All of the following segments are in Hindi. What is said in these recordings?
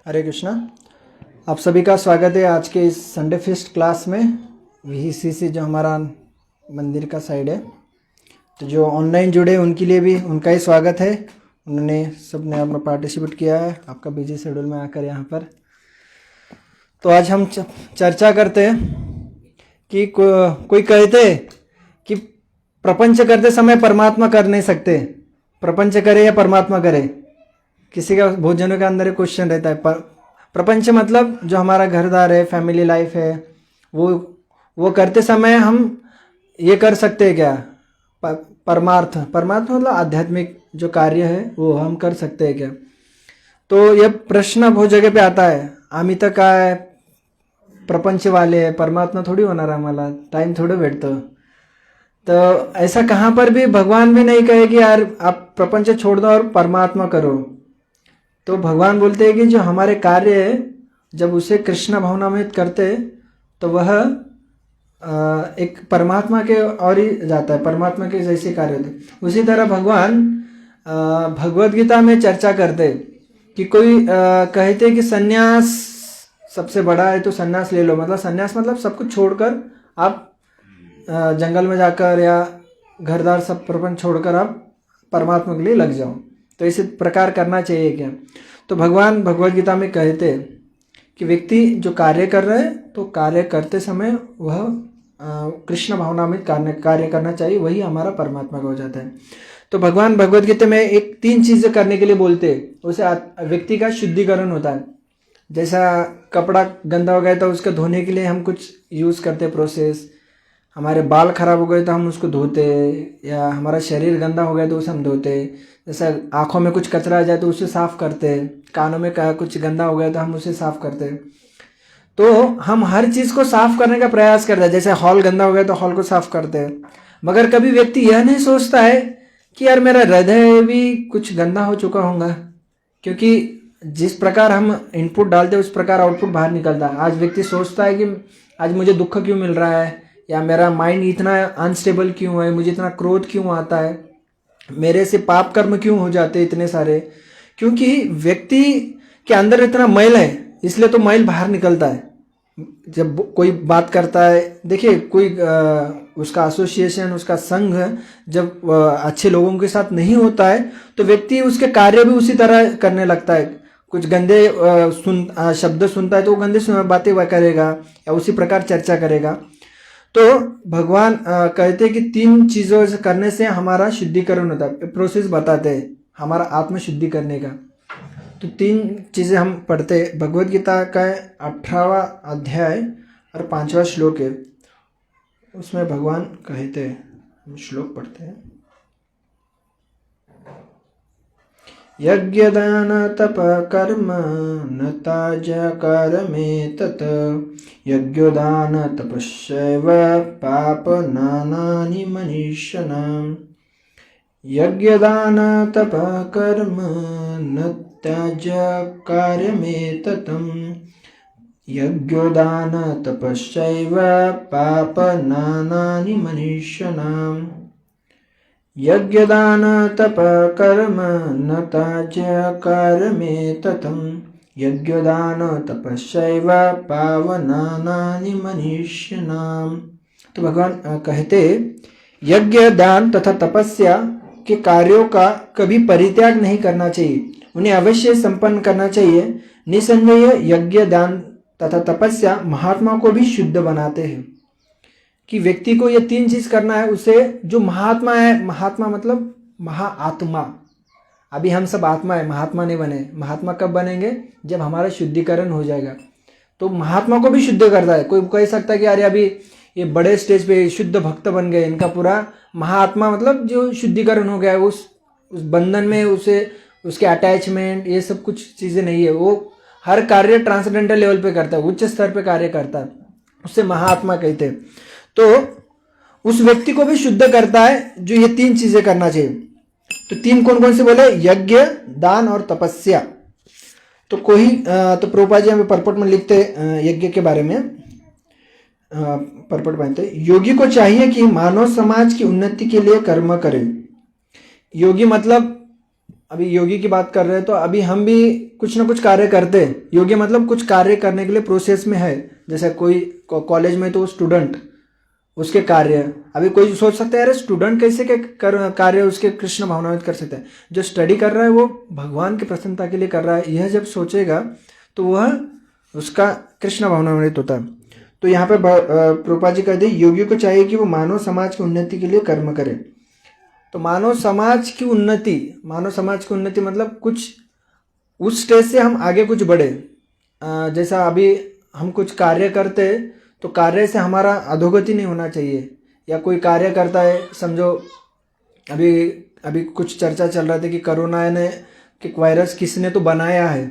हरे कृष्णा। आप सभी का स्वागत है आज के इस संडे फेस्ट क्लास में। VCC जो हमारा मंदिर का साइड है, तो जो ऑनलाइन जुड़े उनके लिए भी उनका ही स्वागत है। उन्होंने सबने अपना पार्टिसिपेट किया है आपका बिजी शेड्यूल में आकर यहाँ पर। तो आज हम चर्चा करते हैं कि कोई कहते कि प्रपंच करते समय परमात्मा कर नहीं सकते, प्रपंच करे या परमात्मा करे। किसी का बहुत जनों के अंदर एक क्वेश्चन रहता है, प्रपंच मतलब जो हमारा घरदार है, फैमिली लाइफ है, वो करते समय हम ये कर सकते हैं क्या? परमार्थ मतलब आध्यात्मिक जो कार्य है वो हम कर सकते हैं क्या? तो यह प्रश्न बहुत जगह पे आता है। आम्ही तर काय प्रपंच वाले है, परमात्मा थोड़ी होणार आम्हाला, टाइम थोड़ा भेटतो। तो ऐसा कहाँ पर भी भगवान भी नहीं कहे कि यार आप प्रपंच छोड़ दो और परमात्मा करो। तो भगवान बोलते हैं कि जो हमारे कार्य है जब उसे कृष्ण भावनामृत करते तो वह एक परमात्मा के और ही जाता है, परमात्मा के जैसे कार्य होते। उसी तरह भगवान भगवद गीता में चर्चा करते कि कोई कहते कि सन्यास सबसे बड़ा है तो सन्यास ले लो। मतलब सन्यास मतलब सब कुछ छोड़कर आप जंगल में जाकर या घरदार सब प्रपंच छोड़कर आप परमात्मा के लिए लग जाओ। तो इसी प्रकार करना चाहिए क्या? तो भगवान भगवद गीता में कहते कि व्यक्ति जो कार्य कर रहे हैं तो कार्य करते समय वह कृष्ण भावनामृत कार्य करना चाहिए, वही हमारा परमात्मा का हो जाता है। तो भगवान भगवद गीता में एक 3 चीज़ें करने के लिए बोलते हैं, उसे व्यक्ति का शुद्धिकरण होता है। जैसा कपड़ा गंदा हो गया तो उसको धोने के लिए हम कुछ यूज़ करते प्रोसेस, हमारे बाल खराब हो गए तो हम उसको धोते, या हमारा शरीर गंदा हो गया तो उसे हम धोते। जैसे आँखों में कुछ कचरा आ जाए तो उसे साफ़ करते, कानों में कुछ गंदा हो गया तो हम उसे साफ़ करते। तो हम हर चीज़ को साफ़ करने का प्रयास करते हैं। जैसे हॉल गंदा हो गया तो हॉल को साफ़ करते हैं, मगर कभी व्यक्ति यह नहीं सोचता है कि यार मेरा हृदय भी कुछ गंदा हो चुका होगा, क्योंकि जिस प्रकार हम इनपुट डालते हैं उस प्रकार आउटपुट बाहर निकलता है। आज व्यक्ति सोचता है कि आज मुझे दुख क्यों मिल रहा है, या मेरा माइंड इतना अनस्टेबल क्यों है, मुझे इतना क्रोध क्यों आता है, मेरे से पाप कर्म क्यों हो जाते हैं इतने सारे। क्योंकि व्यक्ति के अंदर इतना मैल है, इसलिए तो मैल बाहर निकलता है। जब कोई बात करता है, देखिए कोई उसका एसोसिएशन, उसका संघ जब अच्छे लोगों के साथ नहीं होता है तो व्यक्ति उसके कार्य भी उसी तरह करने लगता है। कुछ गंदे शब्द सुनता है तो वो गंदे बातें करेगा या उसी प्रकार चर्चा करेगा। तो भगवान कहते हैं कि 3 चीज़ों से करने से हमारा शुद्धिकरण होता है। प्रोसेस बताते हैं हमारा आत्म शुद्धि करने का। तो 3 चीज़ें हम पढ़ते हैं। भगवद गीता का 18वां अध्याय और 5वां श्लोक है, उसमें भगवान कहते हैं, हम श्लोक पढ़ते हैं। यज्ञदान तप कर्म न ताज कर्मे तत् यज्ञदान तपस्यैव पाप नानानि मनीषिणाम्। यज्ञदान तप कर्म न त्याज कार्यमे ततम् यज्ञदान तपस्यैव पाप नानानि मनीषिणाम्। यज्ञदान तप कर्म न त्याज कार्यमे ततम् यज्ञदान तपस्यैव पावनानानि मनीषिणाम्। तो भगवान कहते यज्ञ, दान तथा तपस्या के कार्यों का कभी परित्याग नहीं करना चाहिए, उन्हें अवश्य संपन्न करना चाहिए। निसंदेह यज्ञ, दान तथा तपस्या महात्मा को भी शुद्ध बनाते हैं। कि व्यक्ति को ये 3 चीज़ करना है, उसे जो महात्मा है, महात्मा मतलब महाआत्मा, अभी हम सब आत्मा है, महात्मा नहीं बने। महात्मा कब बनेंगे? जब हमारा शुद्धिकरण हो जाएगा। तो महात्मा को भी शुद्ध करता है। कोई कह सकता है कि अरे अभी ये बड़े स्टेज पे शुद्ध भक्त बन गए, इनका पूरा महात्मा मतलब जो शुद्धिकरण हो गया है, उस बंधन में उसे उसके अटैचमेंट ये सब कुछ चीज़ें नहीं है। वो हर कार्य ट्रांसेंडेंटल लेवल पे करता है, उच्च स्तर पे कार्य करता है, उससे महात्मा कहते हैं। तो उस व्यक्ति को भी शुद्ध करता है जो ये 3 चीजें करना चाहिए। तो 3 कौन कौन से बोले? यज्ञ, दान और तपस्या। तो तो प्रभुपाद जी हमें परपट में लिखते यज्ञ के बारे में, परपट पहनते, योगी को चाहिए कि मानव समाज की उन्नति के लिए कर्म करे। योगी मतलब अभी योगी की बात कर रहे हैं तो अभी हम भी कुछ ना कुछ कार्य करते हैं। योगी मतलब कुछ कार्य करने के लिए प्रोसेस में है। जैसे कोई कॉलेज में तो स्टूडेंट उसके कार्य, अभी कोई सोच सकता है अरे स्टूडेंट कैसे के कार्य उसके कृष्ण भावनान्वित कर सकता है। जो स्टडी कर रहा है वो भगवान की प्रसन्नता के लिए कर रहा है, यह जब सोचेगा तो वह उसका कृष्ण भावनान्वित होता है। तो यहाँ पे प्रभुपाद जी कहते हैं योगियों को चाहिए कि वो मानव समाज की उन्नति के लिए कर्म करें। तो मानव समाज की उन्नति मतलब कुछ उस स्टेज से हम आगे कुछ बढ़े। जैसा अभी हम कुछ कार्य करते तो कार्य से हमारा अधोगति नहीं होना चाहिए। या कोई कार्य करता है, समझो अभी अभी कुछ चर्चा चल रहा था कि कोरोना ने कि वायरस किसने तो बनाया है,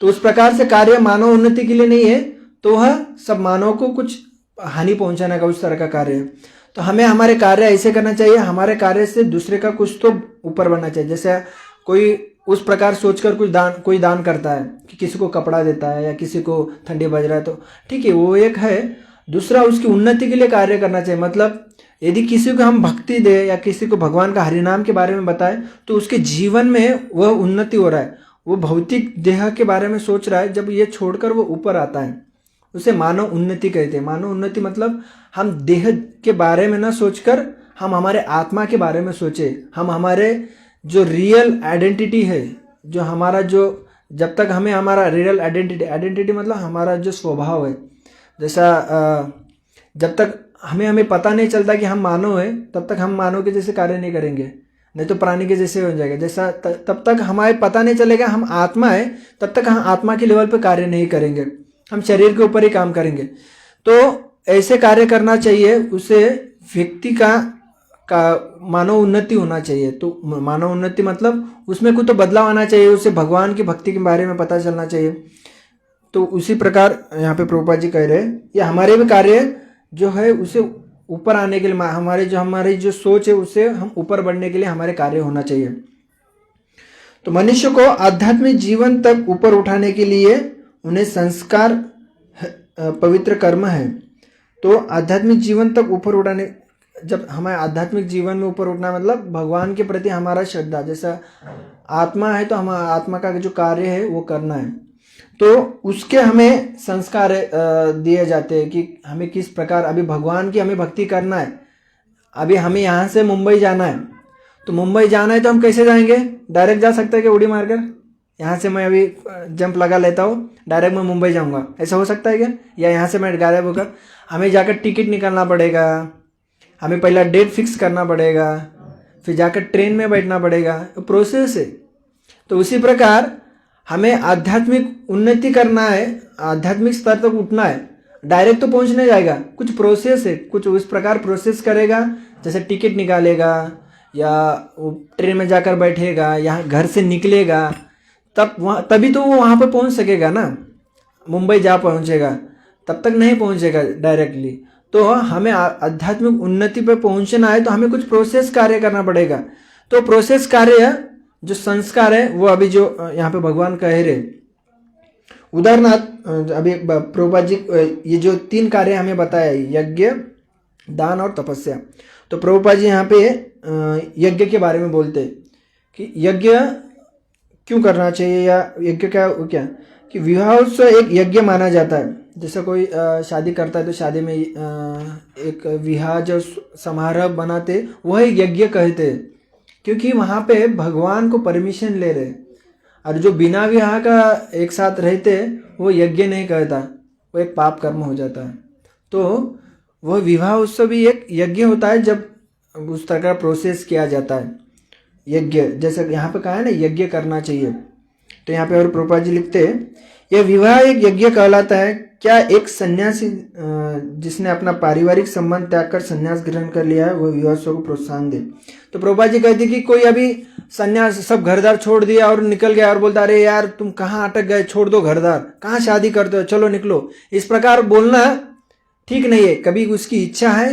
तो उस प्रकार से कार्य मानव उन्नति के लिए नहीं है, तो वह सब मानव को कुछ हानि पहुंचाने का उस तरह का कार्य है। तो हमें हमारे कार्य ऐसे करना चाहिए, हमारे कार्य से दूसरे का कुछ तो ऊपर बनना चाहिए। जैसे कोई उस प्रकार सोचकर कोई दान करता है कि किसी को कपड़ा देता है या किसी को ठंडी बज रहा है, तो ठीक है वो एक है। दूसरा उसकी उन्नति के लिए कार्य करना चाहिए। मतलब यदि किसी को हम भक्ति दे या किसी को भगवान का हरिनाम के बारे में बताए तो उसके जीवन में वह उन्नति हो रहा है, वो भौतिक देह के बारे में सोच रहा है। जब ये छोड़कर वो ऊपर आता है उसे मानव उन्नति कहते हैं। मानव उन्नति मतलब हम देह के बारे में ना सोचकर हम हमारे आत्मा के बारे में सोचे, हम हमारे जो रियल आइडेंटिटी है, जो हमारा जो जब तक हमें हमारा रियल आइडेंटिटी मतलब हमारा जो स्वभाव है, जैसा जब तक हमें पता नहीं चलता कि हम मानव है तब तक हम मानव के जैसे कार्य नहीं करेंगे, नहीं तो प्राणी के जैसे हो जाएगा। जैसा तब तक हमारे पता नहीं चलेगा हम आत्मा है तब तक हम आत्मा के लेवल पे कार्य नहीं करेंगे, हम शरीर के ऊपर ही काम करेंगे। तो ऐसे कार्य करना चाहिए, उसे व्यक्ति का मानव उन्नति होना चाहिए। तो मानव उन्नति मतलब उसमें कुछ तो बदलाव आना चाहिए, उसे भगवान की भक्ति के बारे में पता चलना चाहिए। तो उसी प्रकार यहाँ पे प्रभुपाद जी कह रहे हैं ये हमारे भी कार्य जो है उसे ऊपर आने के लिए, हमारी जो सोच है उसे हम ऊपर बढ़ने के लिए हमारे कार्य होना चाहिए। तो मनुष्य को आध्यात्मिक जीवन तक ऊपर उठाने के लिए उन्हें संस्कार पवित्र कर्म है। तो आध्यात्मिक जीवन तक ऊपर उठाने, जब हमारे आध्यात्मिक जीवन में ऊपर उठना मतलब भगवान के प्रति हमारा श्रद्धा, जैसा आत्मा है तो हमारा आत्मा का जो कार्य है वो करना है, तो उसके हमें संस्कार दिए जाते हैं कि हमें किस प्रकार अभी भगवान की हमें भक्ति करना है। अभी हमें यहाँ से मुंबई जाना है, तो मुंबई जाना है तो हम कैसे जाएंगे? डायरेक्ट जा सकते हैं कि उड़ी मारकर? यहाँ से मैं अभी जंप लगा लेता हूँ, डायरेक्ट मैं मुंबई जाऊँगा, ऐसा हो सकता है क्या? या यहाँ से मैं गायब होकर हमें जाकर टिकट निकालना पड़ेगा, हमें पहला डेट फिक्स करना पड़ेगा, फिर जाकर ट्रेन में बैठना पड़ेगा, तो प्रोसेस है। तो उसी प्रकार हमें आध्यात्मिक उन्नति करना है, आध्यात्मिक स्तर तक उठना है, डायरेक्ट तो पहुंच नहीं जाएगा, कुछ प्रोसेस है, कुछ उस प्रकार प्रोसेस करेगा। जैसे टिकट निकालेगा या ट्रेन में जाकर बैठेगा, यहाँ घर से निकलेगा, तभी तो वो वहाँ पर पहुँच सकेगा ना, मुंबई जा पहुँचेगा, तब तक नहीं पहुँचेगा डायरेक्टली। तो हमें आध्यात्मिक उन्नति पर पहुँचना है तो हमें कुछ प्रोसेस कार्य करना पड़ेगा। तो प्रोसेस कार्य जो संस्कार है वो अभी जो यहाँ पे भगवान कह रहे, उदाहरणार्थ अभी प्रभुपाद जी ये जो 3 कार्य हमें बताया, यज्ञ, दान और तपस्या। तो प्रभुपाद जी यहाँ पे यज्ञ के बारे में बोलते कि यज्ञ क्यों करना चाहिए, या यज्ञ क्या कि विवाह उत्सव एक यज्ञ माना जाता है। जैसे कोई शादी करता है तो शादी में एक विवाह जो समारोह बनाते वह एक यज्ञ कहते हैं, क्योंकि वहाँ पे भगवान को परमिशन ले रहे। और जो बिना विवाह का एक साथ रहते वो यज्ञ नहीं कहता, वो एक पाप कर्म हो जाता है। तो वह विवाह उत्सव भी एक यज्ञ होता है जब उस तरह का प्रोसेस किया जाता है यज्ञ, जैसे यहाँ पे कहा है ना यज्ञ करना चाहिए। तो यहाँ पे और प्रभुपाद जी लिखते हैं यह विवाह एक यज्ञ कहलाता है। क्या एक सन्यासी जिसने अपना पारिवारिक संबंध त्याग कर संन्यास ग्रहण कर लिया है वह विवाह को प्रोत्साहन दे? तो प्रभुपाद जी कहते कि कोई अभी संन्यास सब घरदार छोड़ दिया और निकल गया और बोलता अरे यार तुम कहाँ अटक गए, छोड़ दो घरदार, कहाँ शादी करते हो, चलो निकलो, इस प्रकार बोलना ठीक नहीं है। कभी उसकी इच्छा है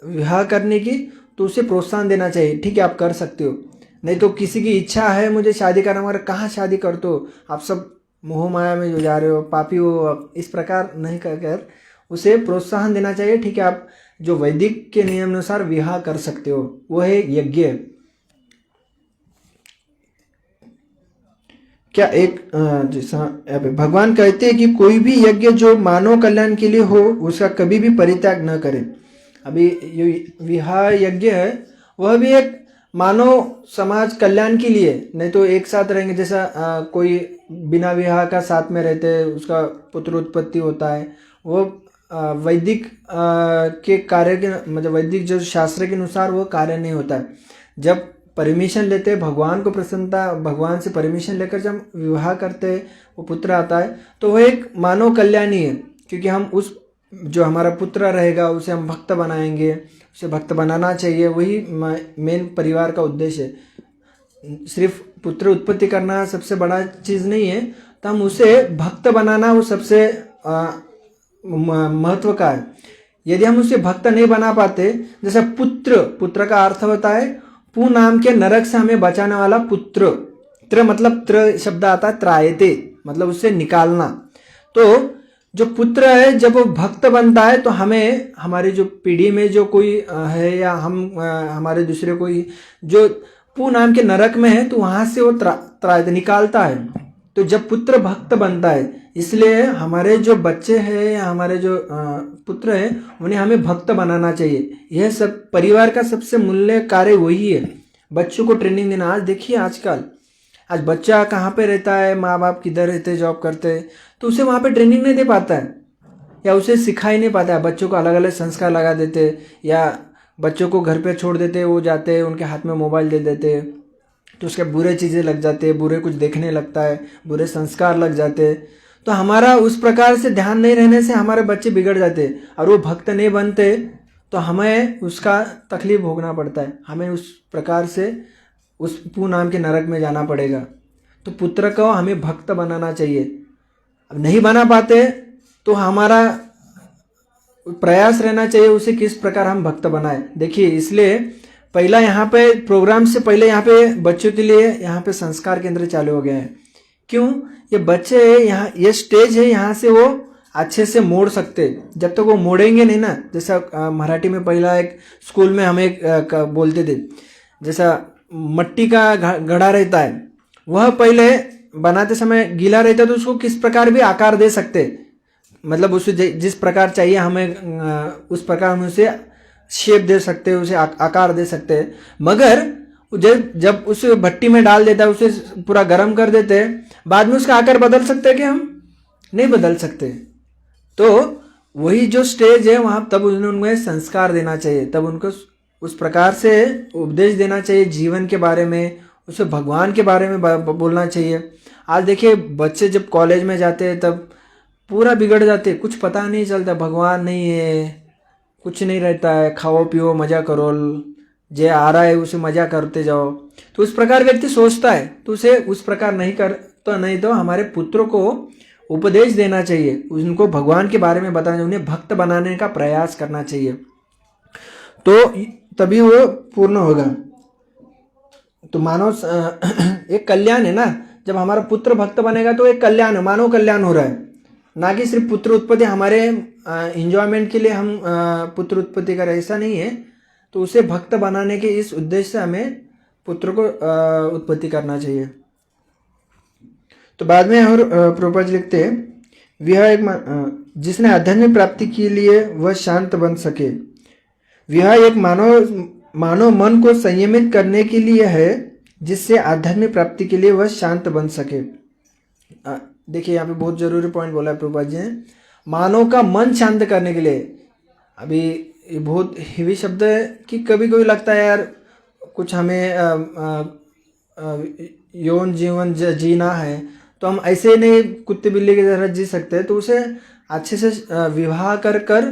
विवाह करने की तो उसे प्रोत्साहन देना चाहिए, ठीक है आप कर सकते हो। नहीं तो किसी की इच्छा है मुझे शादी करना मगर कहाँ शादी करते हो, आप सब मोह माया में जो जा रहे हो, पापी हो, इस प्रकार नहीं कर उसे प्रोत्साहन देना चाहिए। ठीक है आप जो वैदिक के नियम अनुसार विवाह कर सकते हो, वो है यज्ञ। क्या एक जैसा अब भगवान कहते हैं कि कोई भी यज्ञ जो मानव कल्याण के लिए हो उसका कभी भी परित्याग न करे। अभी ये विवाह यज्ञ है वह भी एक मानव समाज कल्याण के लिए, नहीं तो एक साथ रहेंगे जैसा कोई बिना विवाह का साथ में रहते उसका पुत्र उत्पत्ति होता है, वो वैदिक के कार्य के मतलब वैदिक जो शास्त्र के अनुसार वो कार्य नहीं होता है। जब परमिशन लेते हैं भगवान को प्रसन्नता, भगवान से परमिशन लेकर जब विवाह करते हैं वो पुत्र आता है तो वो एक मानव कल्याण ही है, क्योंकि हम उस जो हमारा पुत्र रहेगा उसे हम भक्त बनाएंगे, उसे भक्त बनाना चाहिए, वही मेन परिवार का उद्देश्य है। सिर्फ पुत्र उत्पत्ति करना सबसे बड़ा चीज़ नहीं है, तो हम उसे भक्त बनाना वो सबसे महत्व का है। यदि हम उसे भक्त नहीं बना पाते, जैसे पुत्र का अर्थ होता है पू नाम के नरक से हमें बचाने वाला पुत्र। त्र मतलब त्र शब्द आता है त्रायते, मतलब उससे निकालना। तो जो पुत्र है जब वो भक्त बनता है तो हमें हमारी जो पीढ़ी में जो कोई है या हम हमारे दूसरे कोई जो पू नाम के नरक में है तो वहां से वो त्रायते निकालता है। तो जब पुत्र भक्त बनता है, इसलिए हमारे जो बच्चे हैं या हमारे जो पुत्र हैं उन्हें हमें भक्त बनाना चाहिए। यह सब परिवार का सबसे मूल्य कार्य वही है, बच्चों को ट्रेनिंग देना। आज देखिए आजकल आज बच्चा कहाँ पे रहता है, माँ बाप किधर रहते, जॉब करते, तो उसे वहाँ पे ट्रेनिंग नहीं दे पाता है या उसे सिखा ही नहीं पाता है। बच्चों को अलग अलग संस्कार लगा देते या बच्चों को घर पे छोड़ देते, वो जाते उनके हाथ में मोबाइल दे देते तो उसके बुरे चीज़ें लग जाते, बुरे कुछ देखने लगता है, बुरे संस्कार लग जाते। तो हमारा उस प्रकार से ध्यान नहीं रहने से हमारे बच्चे बिगड़ जाते और वो भक्त नहीं बनते, तो हमें उसका तकलीफ भोगना पड़ता है, हमें उस प्रकार से उस पू नाम के नरक में जाना पड़ेगा। तो पुत्र को हमें भक्त बनाना चाहिए। अब नहीं बना पाते तो हमारा प्रयास रहना चाहिए उसे किस प्रकार हम भक्त बनाए। देखिए इसलिए पहला यहाँ पे प्रोग्राम से पहले यहाँ पे बच्चों के लिए यहाँ पे संस्कार केंद्र चालू हो गए हैं। क्यों? ये बच्चे यहाँ ये स्टेज है, यहाँ से वो अच्छे से मोड़ सकते। जब तक वो मोड़ेंगे नहीं ना, जैसा मराठी में पहला एक स्कूल में हमें बोलते थे, जैसा मट्टी का घड़ा रहता है वह पहले बनाते समय गीला रहता है तो उसको किस प्रकार भी आकार दे सकते, मतलब उसे जिस प्रकार चाहिए हमें उस प्रकार हम उसे शेप दे सकते हैं, उसे आकार दे सकते हैं। मगर जब उस भट्टी में डाल देता है, उसे पूरा गर्म कर देते हैं, बाद में उसका आकार बदल सकते हैं कि हम नहीं बदल सकते। तो वही जो स्टेज है वहाँ तब उन्हें संस्कार देना चाहिए, तब उनको उस प्रकार से उपदेश देना चाहिए जीवन के बारे में, उसे भगवान के बारे में बोलना चाहिए। आज देखिए बच्चे जब कॉलेज में जाते हैं तब पूरा बिगड़ जाते, कुछ पता नहीं चलता, भगवान नहीं है, कुछ नहीं रहता है, खाओ पियो मजा करो, जे आ रहा है उसे मजा करते जाओ। तो उस प्रकार व्यक्ति सोचता है, तो उसे उस प्रकार नहीं कर तो नहीं तो हमारे पुत्रों को उपदेश देना चाहिए, उनको भगवान के बारे में बताना, उन्हें भक्त बनाने का प्रयास करना चाहिए, तो तभी वो पूर्ण होगा। तो मानव एक कल्याण है ना, जब हमारा पुत्र भक्त बनेगा तो एक कल्याण है, मानव कल्याण हो रहा है, ना कि सिर्फ पुत्र उत्पत्ति हमारे इंजॉयमेंट के लिए हम पुत्र उत्पत्ति कर, ऐसा नहीं है। तो उसे भक्त बनाने के इस उद्देश्य से हमें पुत्र को उत्पत्ति करना चाहिए। तो बाद में और प्रभुपाद लिखते हैं, विवाह एक जिसने आध्यात्मिक प्राप्ति के लिए वह शांत बन सके। विवाह एक मानव मन को संयमित करने के लिए है, जिससे आध्यात्मिक प्राप्ति के लिए वह शांत बन सके। देखिए यहाँ पे बहुत जरूरी पॉइंट बोला है प्रभुपाद जी ने, मानव का मन शांत करने के लिए। अभी ये बहुत हेवी शब्द है कि कभी कभी लगता है यार कुछ हमें यौन जीवन जीना है तो हम ऐसे नहीं कुत्ते बिल्ली की तरह जी सकते, तो उसे अच्छे से विवाह कर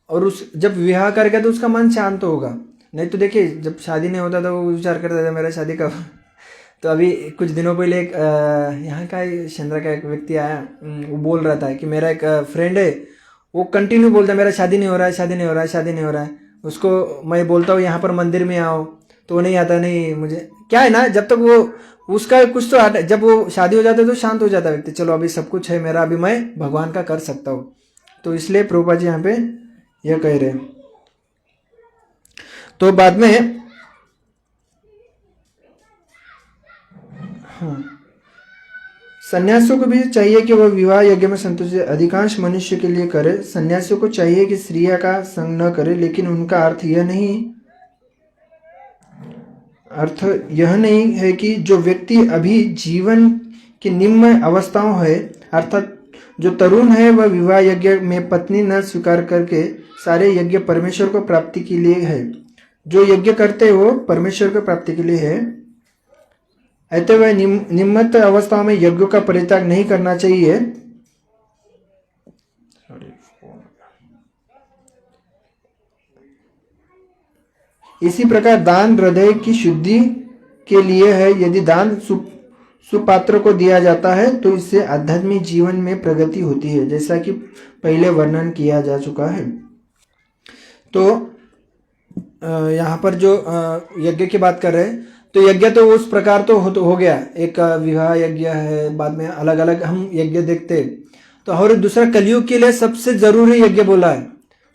और उस जब विवाह करके तो उसका मन शांत होगा। नहीं तो देखिए जब शादी नहीं होता तो वो विचार करता था मेरा शादी कब। तो अभी कुछ दिनों पहले एक यहाँ का चंद्रा का एक व्यक्ति आया, वो बोल रहा था कि मेरा एक फ्रेंड है, वो कंटिन्यू बोलता है मेरा शादी नहीं हो रहा है, शादी नहीं हो रहा है, शादी नहीं हो रहा है। उसको मैं बोलता हूँ यहाँ पर मंदिर में आओ तो वो नहीं आता, नहीं मुझे क्या है ना, जब तक वो उसका कुछ तो जब वो शादी हो जाता है तो शांत हो जाता है व्यक्ति, चलो अभी सब कुछ है मेरा, अभी मैं भगवान का कर सकता हूँ। तो इसलिए प्रभुपाद जी यहाँ पे यह कह रहे हैं। तो बाद में हाँ सन्यासियों को भी चाहिए कि वह विवाह यज्ञ में संतुष्ट अधिकांश मनुष्य के लिए करे। सन्यासियों को चाहिए कि स्त्रिया का संग न करे, लेकिन उनका अर्थ यह नहीं है कि जो व्यक्ति अभी जीवन की निम्न अवस्थाओं है, अर्थात जो तरुण है, वह विवाह यज्ञ में पत्नी न स्वीकार करके सारे यज्ञ परमेश्वर को प्राप्ति के लिए है। जो यज्ञ करते हो परमेश्वर को प्राप्ति के लिए है, अतः वह निम्नत अवस्थाओं में यज्ञों का परित्याग नहीं करना चाहिए। इसी प्रकार दान हृदय की शुद्धि के लिए है। यदि दान सुपात्र को दिया जाता है तो इससे आध्यात्मिक जीवन में प्रगति होती है, जैसा कि पहले वर्णन किया जा चुका है। तो यहाँ पर जो यज्ञ की बात कर रहे हैं, तो यज्ञ तो उस प्रकार तो हो गया, एक विवाह यज्ञ है, बाद में अलग अलग हम यज्ञ देखते। तो और दूसरा कलयुग के लिए सबसे जरूरी यज्ञ बोला है,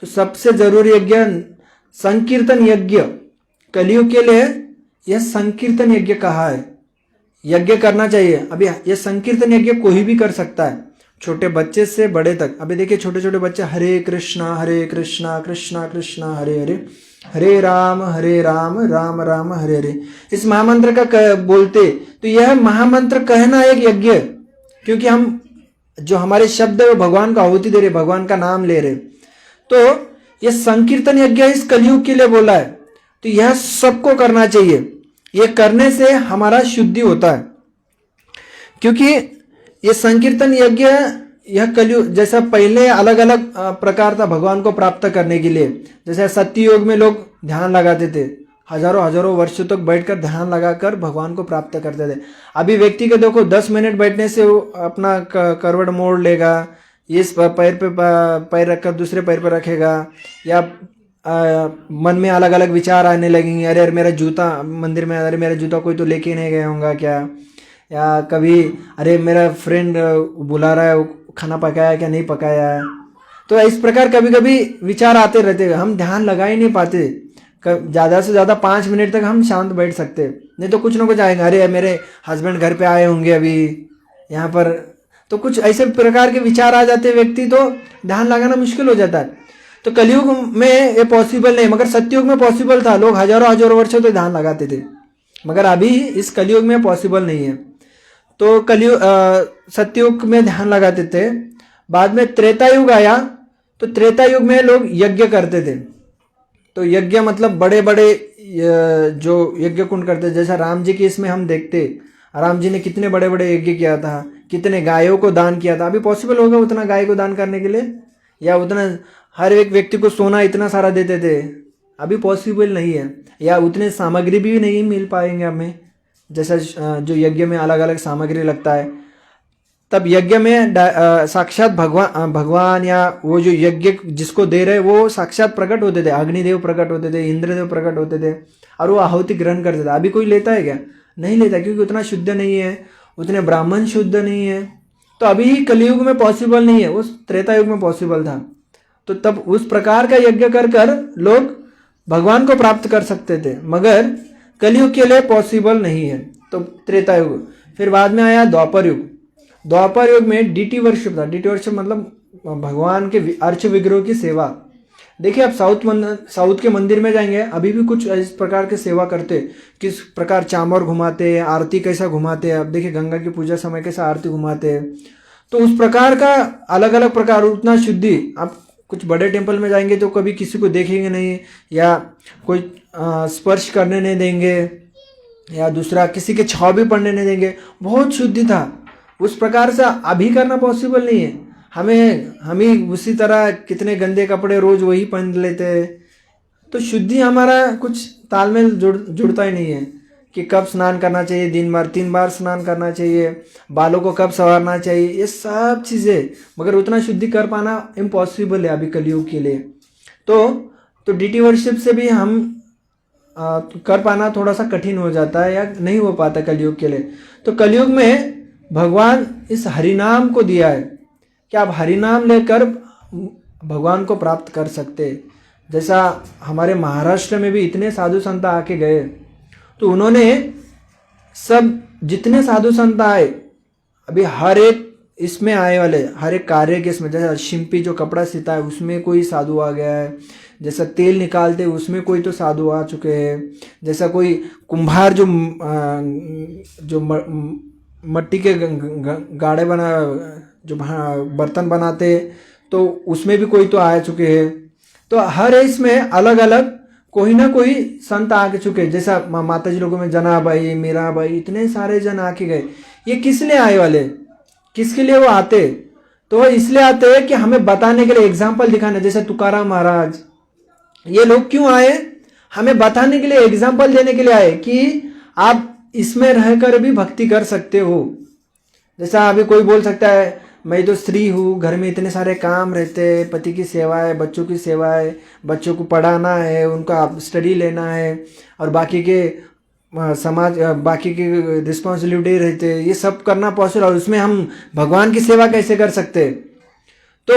तो सबसे जरूरी यज्ञ संकीर्तन यज्ञ। कलयुग के लिए यह संकीर्तन यज्ञ कहा है, यज्ञ करना चाहिए। अभी यह संकीर्तन यज्ञ कोई भी कर सकता है, छोटे बच्चे से बड़े तक। अभी देखिए छोटे छोटे बच्चे हरे कृष्णा कृष्णा कृष्णा हरे हरे, हरे राम राम राम हरे हरे, इस महामंत्र का बोलते। तो यह महामंत्र कहना एक यज्ञ है, क्योंकि हम जो हमारे शब्द है भगवान को आहुति दे रहे, भगवान का नाम ले रहे। तो यह संकीर्तन यज्ञ इस कलयुग के लिए बोला है, तो यह सबको करना चाहिए। यह करने से हमारा शुद्धि होता है, क्योंकि यह संकीर्तन यज्ञ यह कलयुग, जैसा पहले अलग अलग प्रकार था भगवान को प्राप्त करने के लिए। जैसे सत्य युग में लोग ध्यान लगाते थे, हजारों वर्षों तक बैठकर ध्यान लगाकर भगवान को प्राप्त करते थे। अभी व्यक्ति के देखो 10 मिनट बैठने से वो अपना करवट मोड़ लेगा, इस पैर पे पैर रखकर दूसरे पैर पर रखेगा, या मन में अलग अलग विचार आने लगेंगे, अरे मेरा जूता मंदिर में, अरे मेरा जूता कोई तो लेके नहीं गया होगा क्या, या कभी अरे मेरा फ्रेंड बुला रहा है, खाना पकाया क्या नहीं पकाया। तो इस प्रकार कभी कभी विचार आते रहते हैं, हम ध्यान लगा ही नहीं पाते। ज़्यादा से ज़्यादा 5 मिनट तक हम शांत बैठ सकते, नहीं तो कुछ ना कुछ आएगा, अरे मेरे हस्बैंड घर पे आए होंगे अभी यहाँ पर, तो कुछ ऐसे प्रकार के विचार आ जाते व्यक्ति, तो ध्यान लगाना मुश्किल हो जाता है। तो कलयुग में ये पॉसिबल नहीं, मगर सत्युग में पॉसिबल था, लोग हजारों वर्षों तक ध्यान लगाते थे, मगर अभी इस कलयुग में पॉसिबल नहीं है। तो कलयुग सत्युग में ध्यान लगाते थे। बाद में त्रेता युग आया, तो त्रेता युग में लोग यज्ञ करते थे। तो यज्ञ मतलब बड़े बड़े जो यज्ञ कुंड करते, जैसा राम जी की इसमें हम देखते, राम जी ने कितने बड़े बड़े यज्ञ किया था, कितने गायों को दान किया था। अभी पॉसिबल होगा उतना गाय को दान करने के लिए, या उतना हर एक व्यक्ति को सोना इतना सारा देते थे, अभी पॉसिबल नहीं है, या उतने सामग्री भी नहीं मिल पाएंगे हमें, जैसा जो यज्ञ में अलग अलग सामग्री लगता है। तब यज्ञ में साक्षात भगवान या वो जो यज्ञ जिसको दे रहे वो साक्षात प्रकट होते थे, अग्निदेव प्रकट होते थे, इंद्रदेव प्रकट होते थे, और वो आहुति ग्रहण करते थे। अभी कोई लेता है क्या? नहीं लेता, क्योंकि उतना शुद्ध नहीं है, उतने ब्राह्मण शुद्ध नहीं है। तो अभी कलयुग में पॉसिबल नहीं है, उस त्रेता युग में पॉसिबल था। तो तब उस प्रकार का यज्ञ कर कर लोग भगवान को प्राप्त कर सकते थे, मगर कलयुग के लिए पॉसिबल नहीं है। तो त्रेता युग, फिर बाद में आया द्वापर युग। द्वापर युग में डीटी वर्शिप था। डीटी वर्शिप मतलब भगवान के अर्च विग्रह की सेवा। देखिए आप साउथ के मंदिर में जाएंगे, अभी भी कुछ इस प्रकार के सेवा करते, किस प्रकार चामर घुमाते, आरती कैसा घुमाते। अब देखिए गंगा की पूजा समय कैसा आरती घुमाते। तो उस प्रकार का अलग अलग प्रकार, उतना शुद्धि। आप कुछ बड़े टेम्पल में जाएंगे तो कभी किसी को देखेंगे नहीं, या कोई स्पर्श करने नहीं देंगे, या दूसरा किसी के छाव भी पड़ने नहीं देंगे, बहुत शुद्धि था। उस प्रकार से अभी करना पॉसिबल नहीं है। हमें उसी तरह कितने गंदे कपड़े रोज वही पहन लेते हैं, तो शुद्धि हमारा कुछ तालमेल जुड़ता ही नहीं है कि कब स्नान करना चाहिए, दिन भर 3 बार स्नान करना चाहिए, बालों को कब संवारना चाहिए, ये सब चीज़ें, मगर उतना शुद्धि कर पाना इम्पॉसिबल है अभी कलयुग के लिए। तो डीटी वर्शिप से भी हम कर पाना थोड़ा सा कठिन हो जाता है, या नहीं हो पाता कलयुग के लिए। तो कलयुग में भगवान इस हरिनाम को दिया है कि आप हरिनाम लेकर भगवान को प्राप्त कर सकते। जैसा हमारे महाराष्ट्र में भी इतने साधु संत आके गए, तो उन्होंने सब जितने साधु संत आए, अभी हर एक इसमें आए वाले हर एक कार्य के इसमें, जैसे शिंपी जो कपड़ा सिता है उसमें कोई साधु आ गया है, जैसा तेल निकालते हैं उसमें कोई तो साधु आ चुके हैं, जैसा कोई कुम्हार जो मट्टी के गाड़े बना जो बर्तन बनाते तो उसमें भी कोई तो आ चुके हैं। तो हर इसमें अलग अलग कोई ना कोई संत आके चुके, जैसा माता जी लोगों में जनाबाई, मीराबाई, इतने सारे जन आके गए। ये किस लिए आए वाले, किसके लिए वो आते? तो इसलिए आते हैं कि हमें बताने के लिए, एग्जाम्पल दिखाने, जैसे तुकाराम महाराज, ये लोग क्यों आए? हमें बताने के लिए, एग्जाम्पल देने के लिए आए कि आप इसमें रहकर भी भक्ति कर सकते हो। जैसा अभी कोई बोल सकता है मैं तो स्त्री हूँ, घर में इतने सारे काम रहते हैं, पति की सेवा है, बच्चों की सेवा है, बच्चों को पढ़ाना है, उनका स्टडी लेना है, और बाकी के समाज बाकी की रिस्पॉन्सिबिलिटी रहते हैं, ये सब करना पॉसिबल, और उसमें हम भगवान की सेवा कैसे कर सकते? तो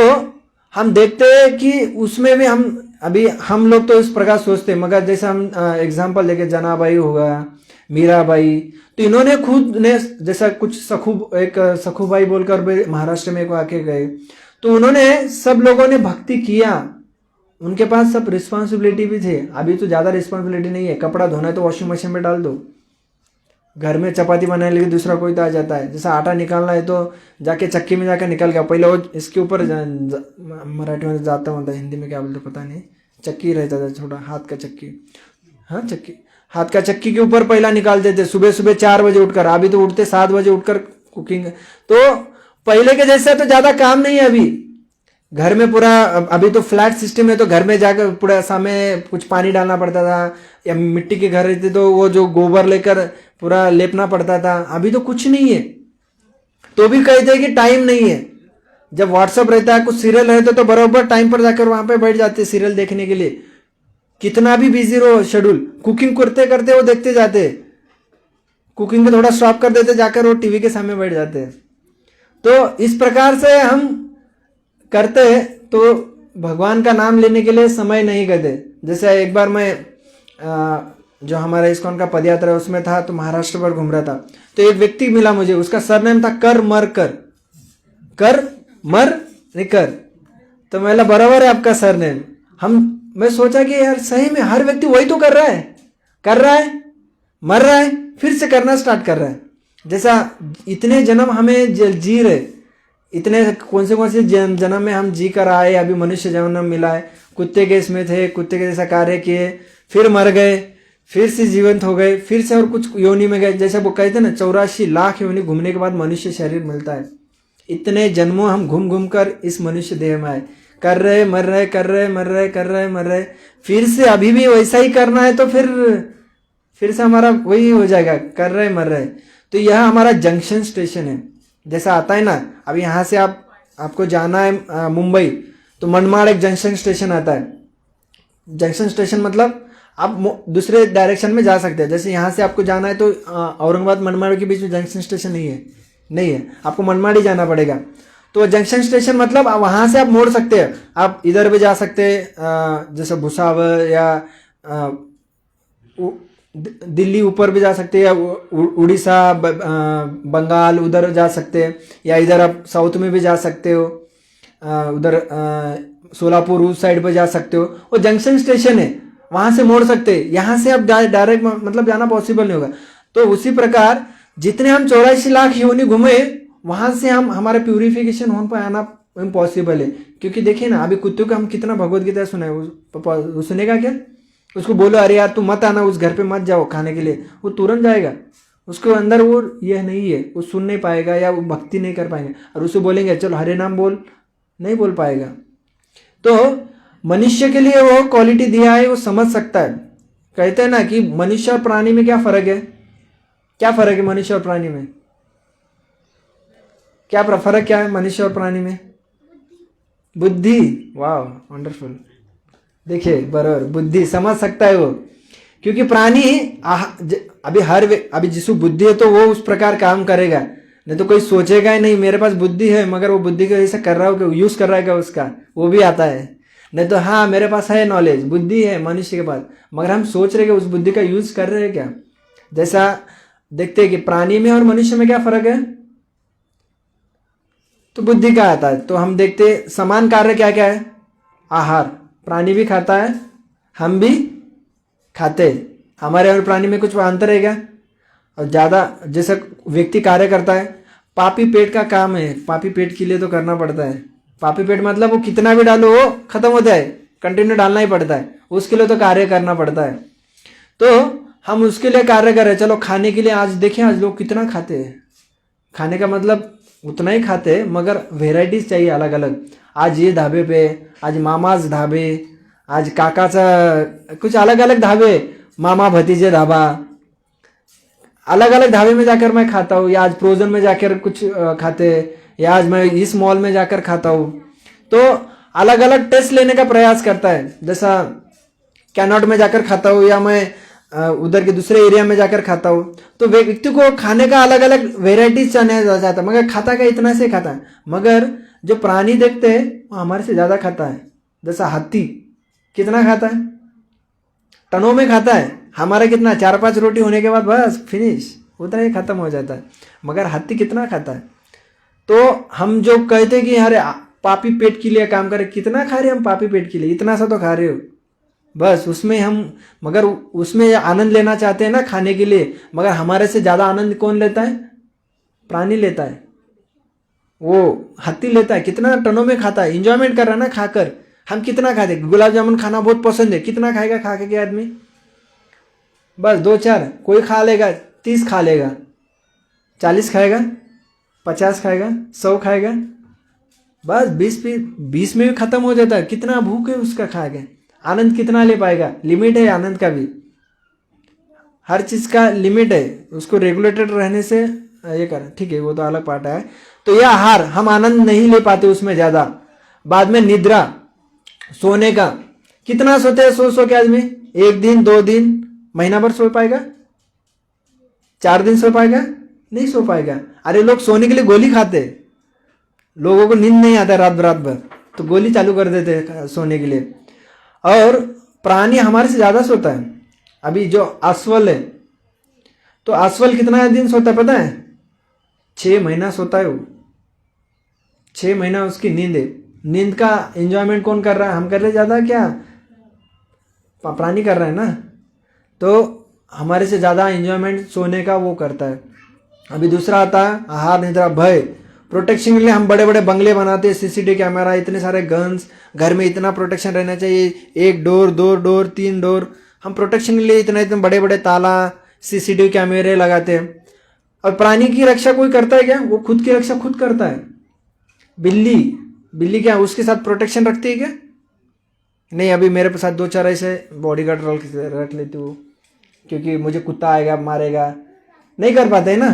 हम देखते हैं कि उसमें भी हम लोग तो इस प्रकार सोचते हैं, मगर जैसे हम एग्जाम्पल लेके जनाबाई होगा, मीराबाई, तो इन्होंने खुद ने जैसा कुछ सखूबाई बोलकर महाराष्ट्र में को आके गए, तो उन्होंने सब लोगों ने भक्ति किया, उनके पास सब रिस्पॉन्सिबिलिटी भी थे। अभी तो ज़्यादा रिस्पॉन्सिबिलिटी नहीं है, कपड़ा धोना है तो वॉशिंग मशीन में डाल दो, घर में चपाती बनाने के लिए दूसरा कोई तो आ जाता है, जैसा आटा निकालना है तो जाके चक्की में जाकर निकल गया, पहले वो इसके ऊपर मराठी में जाता होता है, हिंदी में क्या बोलते पता नहीं, चक्की रहता था छोटा हाथ का चक्की, हाँ चक्की, हाथ का चक्की के ऊपर पहला निकालते थे सुबह सुबह 4 बजे उठकर। अभी तो उठते 7 बजे उठकर कुकिंग। तो पहले के जैसा तो ज्यादा काम नहीं है अभी, घर में पूरा, अभी तो फ्लैट सिस्टम है तो घर में जाकर पूरा सामने कुछ पानी डालना पड़ता था, या मिट्टी के घर रहते तो वो जो गोबर लेकर पूरा लेपना पड़ता था। अभी तो कुछ नहीं है, तो भी कहते हैं कि टाइम नहीं है। जब व्हाट्सअप रहता है, कुछ सीरियल रहते तो बराबर टाइम पर जाकर वहां पे बैठ जाते सीरियल देखने के लिए, कितना भी बिजी रहो शेड्यूल, कुकिंग करते करते वो देखते जाते, कुकिंग में थोड़ा स्टॉप कर देते, जाकर वो टीवी के सामने बैठ जाते। तो इस प्रकार से हम करते हैं, तो भगवान का नाम लेने के लिए समय नहीं करते। जैसे एक बार मैं जो हमारा इस्कॉन का पदयात्रा है उसमें था, तो महाराष्ट्र पर घूम रहा था, तो एक व्यक्ति मिला मुझे, उसका सरनेम था कर मर कर, कर मर नहीं कर। तो मैं बराबर है आपका सरनेम। मैं सोचा कि यार सही में हर व्यक्ति वही तो कर रहा है, मर रहा है, फिर से करना स्टार्ट कर रहा है। जैसा इतने जन्म हमें जी रहे, इतने कौन से जन्म में हम जी कर आए, अभी मनुष्य जन्म मिला है, कुत्ते के इसमें थे, कुत्ते के जैसा कार्य किए, फिर मर गए, फिर से जीवंत हो गए, फिर से और कुछ योनि में गए। जैसे वो कहते ना 84 लाख योनि घूमने के बाद मनुष्य शरीर मिलता है। इतने जन्मों हम घूम घूम कर इस मनुष्य देह में आए, कर रहे मर रहे, कर रहे मर रहे, कर रहे मर रहे, फिर से अभी भी वैसा ही करना है, तो फिर से हमारा वही हो जाएगा, कर रहे मर रहे। तो यह हमारा जंक्शन स्टेशन है। जैसा आता है ना, अब यहाँ से आपको जाना है मुंबई, तो मनमाड़ एक जंक्शन स्टेशन आता है। जंक्शन स्टेशन मतलब आप दूसरे डायरेक्शन में जा सकते हैं। जैसे यहाँ से आपको जाना है तो औरंगाबाद मनमाड़ के बीच में जंक्शन स्टेशन नहीं है, आपको मनमाड़ ही जाना पड़ेगा। तो जंक्शन स्टेशन मतलब वहाँ से आप मोड़ सकते हैं, आप इधर भी जा सकते हैं, जैसे भुसावल या दिल्ली ऊपर भी जा सकते हैं, या उड़ीसा बंगाल उधर जा सकते हैं, या इधर आप साउथ में भी जा सकते हो, उधर सोलापुर उस साइड पे जा सकते हो। वो जंक्शन स्टेशन है, वहां से मोड़ सकते हैं। यहाँ से आप डायरेक्ट मतलब जाना पॉसिबल नहीं होगा। तो उसी प्रकार जितने हम 84 लाख योनि घूमे, वहां से हमारे प्यूरिफिकेशन होने पर आना इम्पॉसिबल है। क्योंकि देखिए ना, अभी कुत्तों को हम कितना भगवत गीता सुना है, वो सुनेगा क्या? उसको बोलो अरे यार तू मत आना, उस घर पे मत जाओ खाने के लिए, वो तुरंत जाएगा। उसके अंदर वो यह नहीं है, वो सुन नहीं पाएगा या वो भक्ति नहीं कर पाएंगे। और उसे बोलेंगे चलो हरे नाम बोल, नहीं बोल पाएगा। तो मनुष्य के लिए वो क्वालिटी दिया है, वो समझ सकता है। कहते हैं ना कि मनुष्य और प्राणी में क्या फर्क है? क्या फर्क है मनुष्य और प्राणी में? क्या फर्क क्या है मनुष्य और प्राणी में? बुद्धि। वाह वंडरफुल। देखिए बराबर, बुद्धि समझ सकता है वो। क्योंकि प्राणी अभी जिसको बुद्धि है तो वो उस प्रकार काम करेगा, नहीं तो कोई सोचेगा ही नहीं मेरे पास बुद्धि है, मगर वो बुद्धि को ऐसा कर रहा हो कि यूज कर रहा है क्या उसका, वो भी आता है। नहीं तो हाँ मेरे पास है नॉलेज, बुद्धि है मनुष्य के पास, मगर हम सोच रहे कि उस बुद्धि का यूज कर रहे हैं क्या। जैसा देखते हैं कि प्राणी में और मनुष्य में क्या फर्क है? तो बुद्धि का आता है। तो हम देखते समान कार्य क्या क्या है, आहार, प्राणी भी खाता है, हम भी खाते हैं। हमारे और प्राणी में कुछ अंतर है क्या? और ज़्यादा जैसे व्यक्ति कार्य करता है, पापी पेट का काम है, पापी पेट के लिए तो करना पड़ता है। पापी पेट मतलब वो कितना भी डालो वो खत्म होता है, कंटिन्यू डालना ही पड़ता है, उसके लिए तो कार्य करना पड़ता है। तो हम उसके लिए कार्य कर रहे हैं। चलो खाने के लिए आज देखें, आज लोग कितना खाते हैं, खाने का मतलब उतना ही खाते हैं मगर वेराइटीज चाहिए अलग अलग। आज ये ढाबे पे, आज मामाज ढाबे, आज काकाचा, कुछ अलग अलग ढाबे, मामा भतीजे ढाबा, अलग अलग ढाबे में जाकर मैं खाता हूँ, या आज प्रोजन में जाकर कुछ खाते, या आज मैं इस मॉल में जाकर खाता हूँ। तो अलग अलग टेस्ट लेने का प्रयास करता है। जैसा कैनॉट में जाकर खाता हूँ या मैं उधर के दूसरे एरिया में जाकर खाता हूँ। तो व्यक्ति को खाने का अलग अलग वेराइटीज चाहने जाता है, मगर खाता का इतना से खाता है। मगर जो प्राणी देखते हैं वो हमारे से ज़्यादा खाता है। जैसा हाथी कितना खाता है, टनों में खाता है। हमारा कितना, 4-5 रोटी होने के बाद बस फिनिश, उतना ही खत्म हो जाता है। मगर हाथी कितना खाता है। तो हम जो कहते हैं कि अरे पापी पेट के लिए काम करें, कितना खा रहे हम पापी पेट के लिए, इतना सा तो खा रहे हो बस, उसमें हम, मगर उसमें आनंद लेना चाहते हैं ना खाने के लिए। मगर हमारे से ज़्यादा आनंद कौन लेता है? प्राणी लेता है, वो हाथी लेता है। कितना टनों में खाता है, इंजॉयमेंट कर रहा है ना खाकर। हम कितना खाते, गुलाब जामुन खाना बहुत पसंद है, कितना खाएगा खा के आदमी? बस 2-4, कोई खा लेगा, 30 खा लेगा, 40 खाएगा, 50 खाएगा, 100 खाएगा, बस 20 में भी खत्म हो जाता है। कितना भूख है उसका खा के, आनंद कितना ले पाएगा? लिमिट है आनंद का भी, हर चीज़ का लिमिट है, उसको रेगुलेटेड रहने से ये कर, ठीक है वो तो अलग पार्ट है। तो यह आहार हम आनंद नहीं ले पाते उसमें ज़्यादा। बाद में निद्रा, सोने का, कितना सोते हैं? सो के आदमी 1 दिन 2 दिन महीना भर सो पाएगा? 4 दिन सो पाएगा? नहीं सो पाएगा। अरे लोग सोने के लिए गोली खाते, लोगों को नींद नहीं आता रात भर, तो गोली चालू कर देते सोने के लिए। और प्राणी हमारे से ज़्यादा सोता है। अभी जो अश्वल है, तो अश्वल कितना दिन सोता है पता है? 6 महीना सोता है वो, 6 महीना उसकी नींद है। नींद का एंजॉयमेंट कौन कर रहा है? हम कर रहे ज़्यादा क्या? प्राणी कर रहा है ना। तो हमारे से ज़्यादा एंजॉयमेंट सोने का वो करता है। अभी दूसरा आता है आहार, निद्रा, भय। प्रोटेक्शन के लिए हम बड़े बड़े बंगले बनाते हैं, सीसीटीवी कैमरा, इतने सारे गन्स, घर में इतना प्रोटेक्शन रहना चाहिए, 1 डोर 2 डोर 3 डोर, हम प्रोटेक्शन के लिए इतने बड़े बड़े ताला, सीसीटीवी कैमरे लगाते हैं। और प्राणी की रक्षा कोई करता है क्या? वो खुद की रक्षा खुद करता है। बिल्ली क्या उसके साथ प्रोटेक्शन रखती है क्या? नहीं, अभी मेरे साथ 2-4 ऐसे बॉडीगार्ड रख लेती हूँ, क्योंकि मुझे कुत्ता आएगा मारेगा, नहीं कर पाते है ना।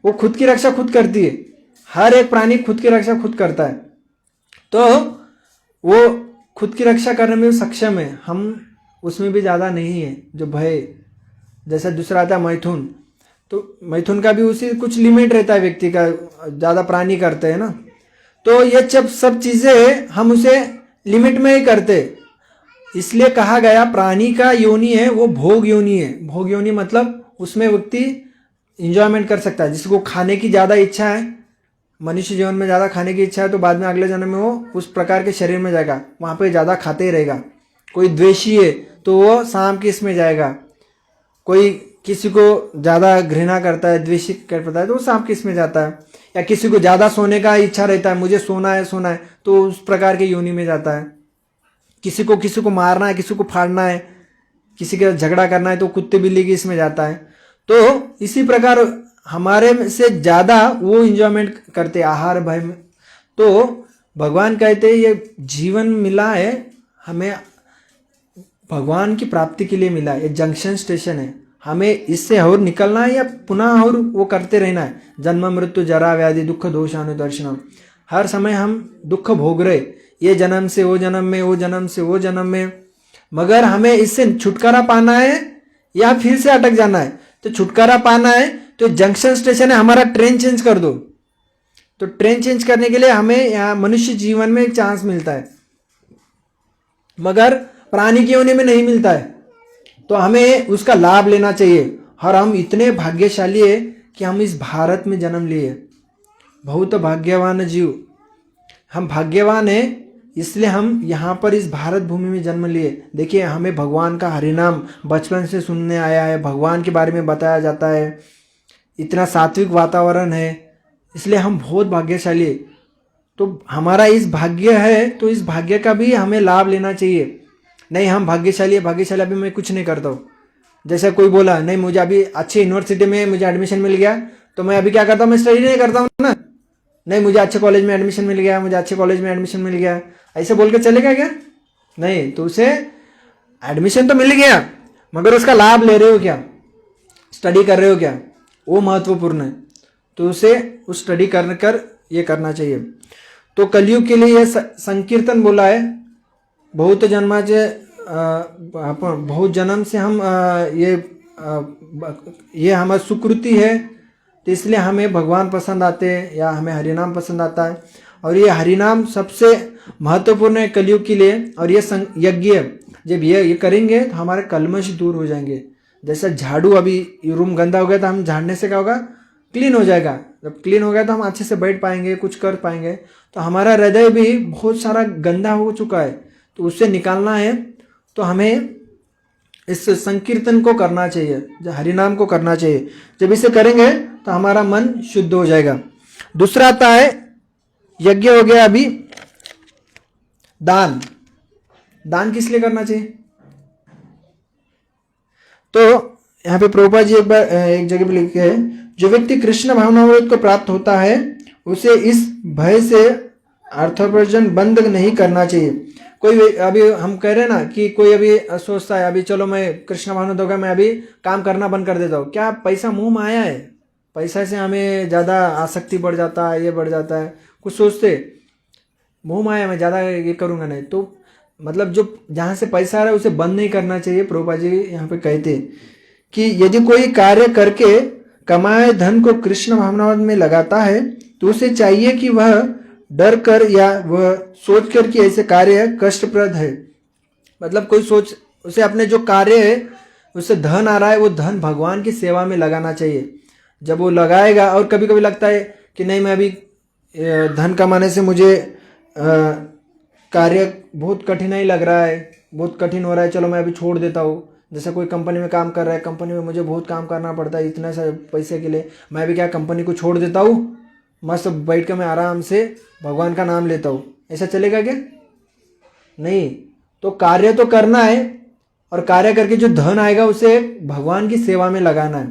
वो खुद की रक्षा खुद करती है, हर एक प्राणी खुद की रक्षा खुद करता है। तो वो खुद की रक्षा करने में सक्षम है, हम उसमें भी ज़्यादा नहीं है। जो भय, जैसा दूसरा आता है मैथुन, तो मैथुन का भी उसी कुछ लिमिट रहता है व्यक्ति का, ज़्यादा प्राणी करते हैं ना। तो ये सब चीज़ें हम उसे लिमिट में ही करते, इसलिए कहा गया प्राणी का योनि है वो भोग योनि है। भोग योनि मतलब उसमें व्यक्ति इंजॉयमेंट कर सकता है। जिसको खाने की ज़्यादा इच्छा है, मनुष्य जीवन में ज़्यादा खाने की इच्छा है, तो बाद में अगले जन्म में वो उस प्रकार के शरीर में जाएगा, वहाँ पे ज़्यादा खाते ही रहेगा। कोई द्वेषी है तो वो सांप की इसमें जाएगा, कोई किसी को ज़्यादा घृणा करता है, द्वेषी करता है, तो वो सांप की इसमें जाता है। या किसी को ज़्यादा सोने का इच्छा रहता है, मुझे सोना है, तो उस प्रकार के योनि में जाता है। किसी को मारना है, किसी को फाड़ना है, किसी का झगड़ा करना है, तो कुत्ते बिल्ली की इसमें जाता है। तो इसी प्रकार हमारे से ज़्यादा वो इंजॉयमेंट करते आहार भय में। तो भगवान कहते हैं ये जीवन मिला है हमें, भगवान की प्राप्ति के लिए मिला है, ये जंक्शन स्टेशन है, हमें इससे और निकलना है या पुनः और वो करते रहना है। जन्म मृत्यु जरा व्याधि दुख दोषानुदर्शनम, हर समय हम दुख भोग रहे, ये जन्म से वो जन्म में, वो जन्म से वो जन्म में। मगर हमें इससे छुटकारा पाना है या फिर से अटक जाना है। तो छुटकारा पाना है तो जंक्शन स्टेशन है हमारा, ट्रेन चेंज कर दो। तो ट्रेन चेंज करने के लिए हमें यहाँ मनुष्य जीवन में एक चांस मिलता है, मगर प्राणी की योनि में नहीं मिलता है। तो हमें उसका लाभ लेना चाहिए। और हम इतने भाग्यशाली है कि हम इस भारत में जन्म लिए, बहुत भाग्यवान जीव। हम भाग्यवान हैं, इसलिए हम यहाँ पर इस भारत भूमि में जन्म लिए। देखिए हमें भगवान का हरिनाम बचपन से सुनने आया है, भगवान के बारे में बताया जाता है, इतना सात्विक वातावरण है, इसलिए हम बहुत भाग्यशाली है। तो हमारा इस भाग्य है, तो इस भाग्य का भी हमें लाभ लेना चाहिए। नहीं हम भाग्यशाली है, भाग्यशाली अभी मैं कुछ नहीं करता हूँ। जैसा कोई बोला नहीं मुझे अभी अच्छी यूनिवर्सिटी में मुझे एडमिशन मिल गया, तो मैं अभी क्या करता हूँ, मैं स्टडी नहीं करता हूँ ना। नहीं मुझे अच्छे कॉलेज में एडमिशन मिल गया, मुझे अच्छे कॉलेज में एडमिशन मिल गया, ऐसे बोल के चलेगा क्या? नहीं, तो उसे एडमिशन तो मिल गया, मगर उसका लाभ ले रहे हो क्या, स्टडी कर रहे हो क्या, वो महत्वपूर्ण है। तो उसे उस स्टडी कर ये करना चाहिए। तो कलयुग के लिए यह संकीर्तन बोला है, बहुत जन्माचे आपण बहुत जन्म से हम ये हमारी सुकृति है, तो इसलिए हमें भगवान पसंद आते हैं या हमें हरिनाम पसंद आता है। और ये हरिनाम सबसे महत्वपूर्ण है कलयुग के लिए। और ये यज्ञ जब ये करेंगे तो हमारे कलमश दूर हो जाएंगे। जैसा झाड़ू, अभी रूम गंदा हो गया तो हम झाड़ने से क्या होगा, क्लीन हो जाएगा। जब क्लीन हो गया तो हम अच्छे से बैठ पाएंगे, कुछ कर पाएंगे। तो हमारा हृदय भी बहुत सारा गंदा हो चुका है, तो उससे निकालना है। तो हमें इस संकीर्तन को करना चाहिए, हरिनाम को करना चाहिए। जब इसे करेंगे तो हमारा मन शुद्ध हो जाएगा। दूसरा आता है, यज्ञ हो गया, अभी दान। दान किस लिए करना चाहिए? तो यहाँ पे प्रभुपाद जी एक बार एक जगह पे लिखे हैं, जो व्यक्ति कृष्ण भावनामृत को प्राप्त होता है उसे इस भय से अर्थोपार्जन बंद नहीं करना चाहिए। कोई अभी हम कह रहे हैं ना कि कोई अभी सोचता है अभी चलो मैं कृष्ण भावनामृत होगा, मैं अभी काम करना बंद कर देता हूँ। क्या पैसा मुंह में आया है? पैसा से हमें ज़्यादा आसक्ति बढ़ जाता है, ये बढ़ जाता है। कुछ सोचते मुंह में आया मैं ज़्यादा ये करूँगा नहीं, तो मतलब जो जहाँ से पैसा आ रहा है उसे बंद नहीं करना चाहिए। प्रभुपाद जी यहाँ पे कहते कि यदि कोई कार्य करके कमाए धन को कृष्ण भावनामृत में लगाता है तो उसे चाहिए कि वह डर कर या वह सोच कर कि ऐसे कार्य कष्टप्रद है। मतलब कोई सोच, उसे अपने जो कार्य है उससे धन आ रहा है, वो धन भगवान की सेवा में लगाना चाहिए। जब वो लगाएगा, और कभी कभी लगता है कि नहीं मैं अभी धन कमाने से मुझे कार्य बहुत कठिनाई लग रहा है, बहुत कठिन हो रहा है, चलो मैं अभी छोड़ देता हूँ। जैसे कोई कंपनी में काम कर रहा है, कंपनी में मुझे बहुत काम करना पड़ता है इतने सारे पैसे के लिए, मैं अभी क्या कंपनी को छोड़ देता हूँ, मस्त बैठ कर मैं आराम से भगवान का नाम लेता हूँ। ऐसा चलेगा क्या? नहीं। तो कार्य तो करना है, और कार्य करके जो धन आएगा उसे भगवान की सेवा में लगाना है।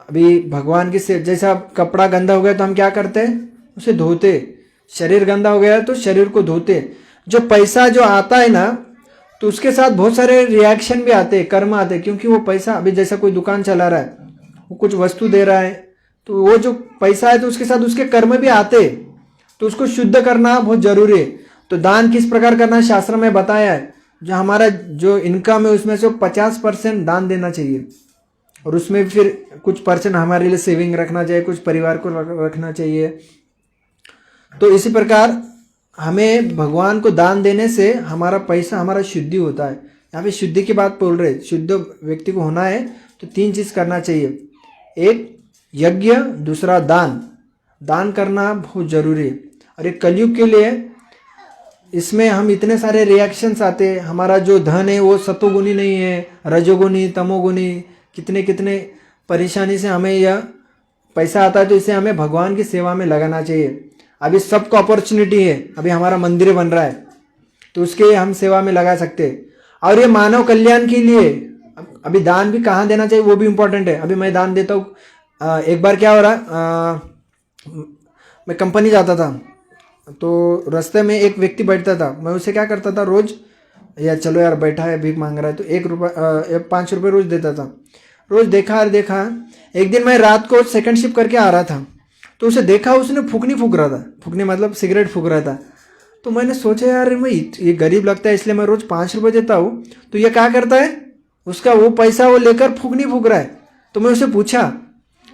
अभी भगवान की जैसा कपड़ा गंदा हो गया तो हम क्या करते हैं, उसे धोते। शरीर गंदा हो गया तो शरीर को धोते। जो पैसा जो आता है ना, तो उसके साथ बहुत सारे रिएक्शन भी आते हैं, कर्म आते हैं। क्योंकि वो पैसा, अभी जैसा कोई दुकान चला रहा है, वो कुछ वस्तु दे रहा है, तो वो जो पैसा है तो उसके साथ उसके कर्म भी आते, तो उसको शुद्ध करना बहुत जरूरी है। तो दान किस प्रकार करना शास्त्र में बताया है। जो हमारा जो इनकम है उसमें से 50% दान देना चाहिए, और उसमें फिर कुछ परसेंट हमारे लिए सेविंग रखना चाहिए, कुछ परिवार को रखना चाहिए। तो इसी प्रकार हमें भगवान को दान देने से हमारा पैसा, हमारा शुद्धि होता है। यहाँ पे शुद्धि की बात बोल रहे, शुद्ध व्यक्ति को होना है तो 3 चीज करना चाहिए। एक यज्ञ, दूसरा दान। दान करना बहुत जरूरी है। और एक कलयुग के लिए इसमें हम इतने सारे रिएक्शंस आते हैं। हमारा जो धन है वो सतोगुणी नहीं है, रजोगुणी, तमोगुणी, कितने कितने परेशानी से हमें यह पैसा आता है। तो इसे हमें भगवान की सेवा में लगाना चाहिए। अभी सबको अपॉर्चुनिटी है, अभी हमारा मंदिर बन रहा है तो उसके हम सेवा में लगा सकते हैं। और ये मानव कल्याण के लिए अभी दान भी कहाँ देना चाहिए वो भी इम्पोर्टेंट है। अभी मैं दान देता हूँ। एक बार क्या हो रहा, मैं कंपनी जाता था तो रास्ते में एक व्यक्ति बैठता था, मैं उसे क्या करता था रोज, यार चलो यार बैठा है भीख मांग रहा है, तो 1 रुपये 5 रुपये रोज देता था। रोज देखा एक दिन मैं रात को सेकंड शिफ्ट करके आ रहा था, तो उसे देखा उसने फूकनी फूक रहा था, फूकनी मतलब सिगरेट फूक रहा था। तो मैंने सोचा यार मैं ये गरीब लगता है इसलिए मैं रोज 5 रुपये देता हूँ, तो ये क्या करता है, उसका वो पैसा वो लेकर फूकनी फूक रहा है। तो मैं उसे पूछा,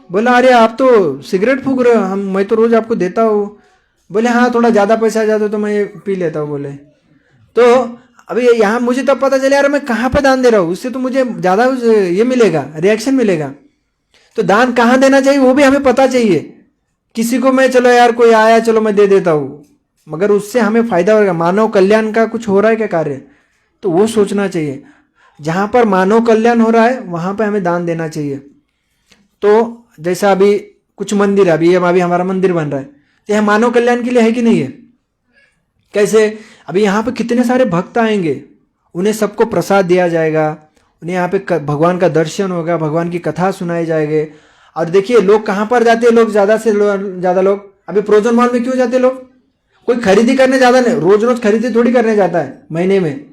बोला अरे आप तो सिगरेट फूक रहे हो, मैं तो रोज आपको देता हूँ। बोले हाँ थोड़ा ज़्यादा पैसा आ जाता तो मैं पी लेता हूँ। बोले तो अभी यहाँ मुझे तब पता चला यार मैं कहाँ पे दान दे रहा हूँ, उससे तो मुझे ज़्यादा ये मिलेगा, रिएक्शन मिलेगा। तो दान कहाँ देना चाहिए वो भी हमें पता चाहिए। किसी को मैं चलो यार कोई आया चलो मैं दे देता हूँ, मगर उससे हमें फायदा होगा, मानव कल्याण का कुछ हो रहा है क्या कार्य, तो वो सोचना चाहिए। जहाँ पर मानव कल्याण हो रहा है वहाँ पे हमें दान देना चाहिए। तो जैसा अभी कुछ मंदिर, अभी हमारा मंदिर बन रहा है, तो यह मानव कल्याण के लिए है कि नहीं है? कैसे? अभी यहाँ पे कितने सारे भक्त आएंगे, उन्हें सबको प्रसाद दिया जाएगा, उन्हें यहाँ पे भगवान का दर्शन होगा, भगवान की कथा सुनाई जाएगी। और देखिए लोग कहाँ पर जाते हैं, लोग ज़्यादा से ज़्यादा लोग अभी प्रोजन मॉल में क्यों जाते लोग? कोई खरीदी करने ज़्यादा नहीं, रोज रोज खरीदी थोड़ी करने जाता है महीने में,